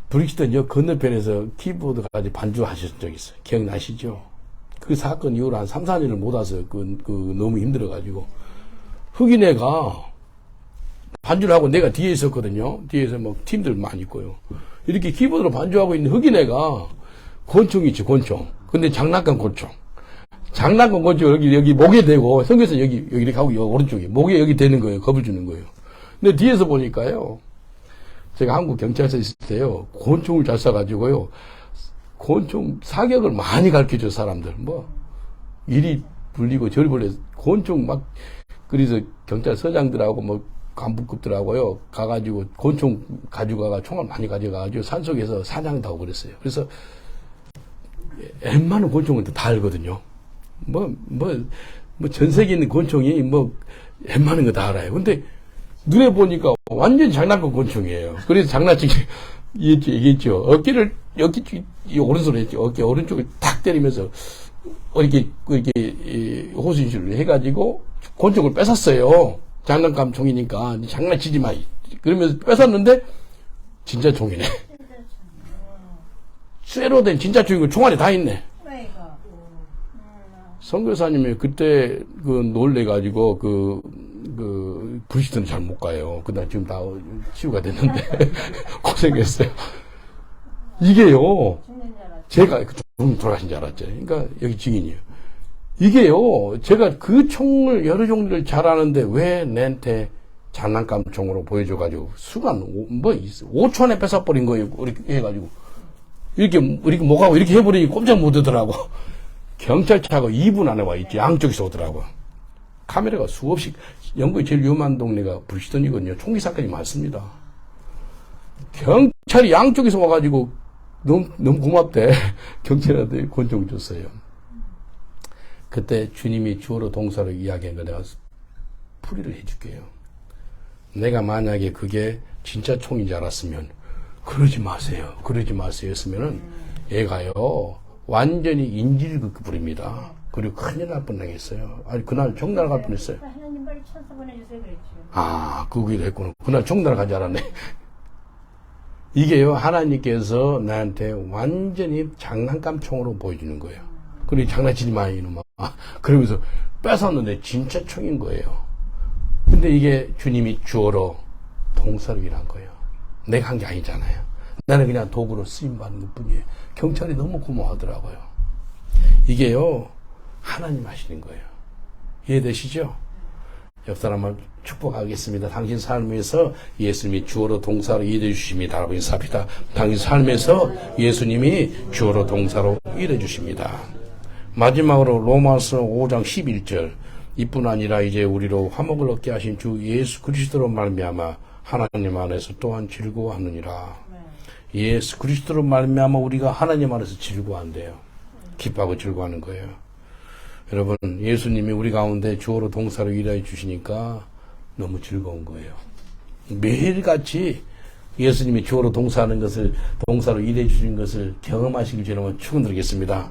브릭스턴 역 건너편에서 키보드까지 반주하셨던 적이 있어요. 기억나시죠? 그 사건 이후로 한 3, 4년을 못 와서 너무 힘들어가지고 흑인애가 반주를 하고 내가 뒤에 있었거든요. 뒤에서 뭐 팀들 많이 있고요. 이렇게 키보드로 반주하고 있는 흑인애가 권총이 있지, 권총. 근데 장난감 권총. 장난감 권총 여기 목에 대고, 성경에서 여기 이렇게 하고, 오른쪽에. 목에 여기 대는 거예요. 겁을 주는 거예요. 근데 뒤에서 보니까요. 제가 한국 경찰서에 있을 때요. 권총을 잘 쏴가지고요. 권총 사격을 많이 가르쳐줘, 사람들. 뭐, 이리 불리고 저리 불려서 권총 막, 그래서 경찰서장들하고 뭐, 간부급들하고요. 가가지고 권총 가져가가 총알 많이 가져가가지고 산속에서 사냥도 하고 그랬어요. 그래서 웬만한 권총은 다 알거든요. 전 세계에 있는 권총이 웬만한 거 다 알아요. 근데 눈에 보니까 완전 장난감 권총이에요. 그래서 장난치기 얘기했죠. 어깨를 오른손으로 했죠. 어깨 오른쪽을 탁 때리면서 이렇게 호수인술을 해가지고 권총을 뺏었어요. 장난감 총이니까 장난치지 마. 그러면서 뺏었는데 진짜 총이네. 쇠로 된 진짜 총이고 총알이 다 있네. 선교사님이 그때 놀래가지고 브리스턴 잘 못 가요. 그날 지금 다 치유가 됐는데 고생했어요. 이게요. 제가 돌아가신 줄 알았죠. 그러니까 여기 증인이에요. 이게요, 제가 그 총을 여러 종류를 잘 아는데 왜 내한테 장난감 총으로 보여줘가지고 순간 5초 안에 뺏어버린 거예요. 이렇게 해가지고 이렇게 목하고 이렇게 해버리니 꼼짝 못하더라고. 경찰차가 2분 안에 와 있지. 양쪽에서 오더라고. 카메라가 수없이. 영국의 제일 위험한 동네가 브리스턴이거든요. 총기 사건이 많습니다. 경찰이 양쪽에서 와가지고 너무 고맙대. 경찰한테 권총 줬어요. 그때 주님이 주어로 동사로 이야기한 거 내가 풀이를 해줄게요. 내가 만약에 그게 진짜 총인 줄 알았으면 그러지 마세요. 했으면은 얘가요 완전히 인질극 부립니다. 그리고 큰일 날 뻔했어요. 아니 그날 총 날아갈 뻔했어요. 하나님 빨리 천사 보내주세요 그랬죠. 아, 그거기도 했구나. 그날 총 날아간 줄 알았네. 이게요 하나님께서 나한테 완전히 장난감 총으로 보여주는 거예요. 그리고 장난치지 마 이놈아. 그러면서 뺏었는데 진짜 총인 거예요. 근데 이게 주님이 주어로 동사로 일한 거예요. 내가 한 게 아니잖아요. 나는 그냥 도구로 쓰임받는 것 뿐이에요. 경찰이 너무 고마워하더라고요. 이게요 하나님 하시는 거예요. 이해되시죠? 옆 사람을 축복하겠습니다. 당신 삶에서 예수님이 주어로 동사로 일해 주십니다. 라고 인사합니다. 당신 삶에서 예수님이 주어로 동사로 일해 주십니다. 마지막으로 로마서 5장 11절. 이뿐 아니라 이제 우리로 화목을 얻게 하신 주 예수 그리스도로 말미암아 하나님 안에서 또한 즐거워하느니라. 예수 그리스도로 말미암아 우리가 하나님 안에서 즐거워한대요. 기뻐하고 즐거워하는 거예요. 여러분, 예수님이 우리 가운데 주어로 동사로 일하여 주시니까 너무 즐거운 거예요. 매일같이 예수님이 주어로 동사하는 것을, 동사로 일해 주시는 것을 경험하시길 주님은 축원드리겠습니다.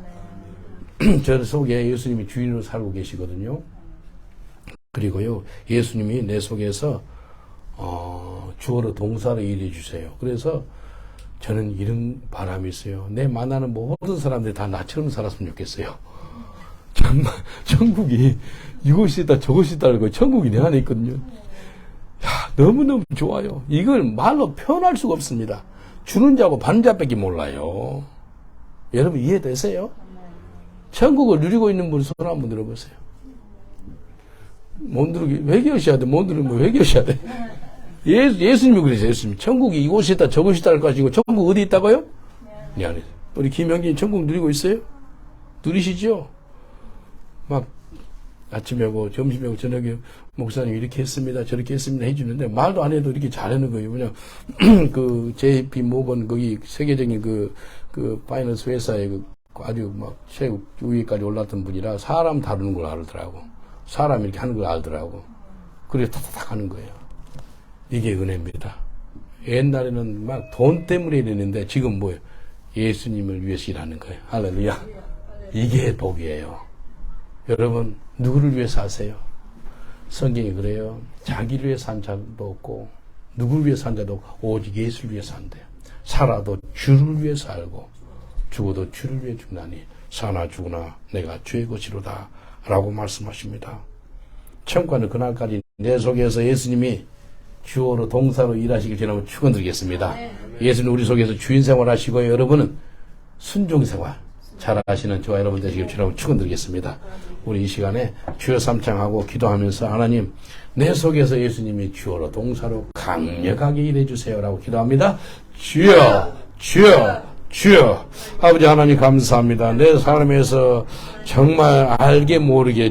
저 속에 예수님이 주인으로 살고 계시거든요. 그리고요, 예수님이 내 속에서 주어로 동사로 일해 주세요. 그래서 저는 이런 바람이 있어요. 내 만나는 모든 사람들이 다 나처럼 살았으면 좋겠어요. 정말 천국이 이곳이 있다 저곳이 있다고 천국이 내 안에 있거든요. 야, 너무너무 좋아요. 이걸 말로 표현할 수가 없습니다. 주는 자고 받는 자밖에 몰라요. 여러분 이해되세요? 천국을 누리고 있는 분 손 한번 들어보세요. 못 누르기 회개하셔야 돼. 못 누르면 회개하셔야 돼. 예수님이 그러세요. 예수님 천국이 이곳이 있다 저곳이 있다 할 것이고 천국 어디 있다고요? 네 안에. 우리 김영진 천국 누리고 있어요? 누리시죠? 막 아침에 하고 점심에 하고 저녁에 목사님 이렇게 했습니다 저렇게 했습니다 해주는데 말도 안 해도 이렇게 잘하는 거예요. 그냥 그 JP 모건 거기 세계적인 그 파이낸스 회사에 아주 막 최고 위에까지 올랐던 분이라 사람 다루는 걸 알더라고. 사람 이렇게 하는 걸 알더라고. 그래서 타타닥 하는 거예요. 이게 은혜입니다. 옛날에는 막 돈 때문에 일했는데 지금 뭐예요? 예수님을 위해서 일하는 거예요. 할렐루야. 이게 복이에요. 여러분 누구를 위해 사세요? 성경이 그래요. 자기를 위해 산 자도 없고 누구를 위해 산 자도 없고 오직 예수를 위해 산대요. 살아도 주를 위해 살고 죽어도 주를 위해 죽나니 사나 죽으나 내가 주의 것이로다 라고 말씀하십니다. 천국은 그날까지 내 속에서 예수님이 주어로 동사로 일하시길 저는 축원드리겠습니다. 예수님 우리 속에서 주인 생활하시고 여러분은 순종 생활 잘하시는 저와 여러분 되시길 주라고 축원드리겠습니다. 우리 이 시간에 주여 삼창하고 기도하면서 하나님 내 속에서 예수님이 주어로 동사로 강력하게 일해 주세요라고 기도합니다. 주여 주여 주여 아버지 하나님 감사합니다. 내 삶에서 정말 알게 모르게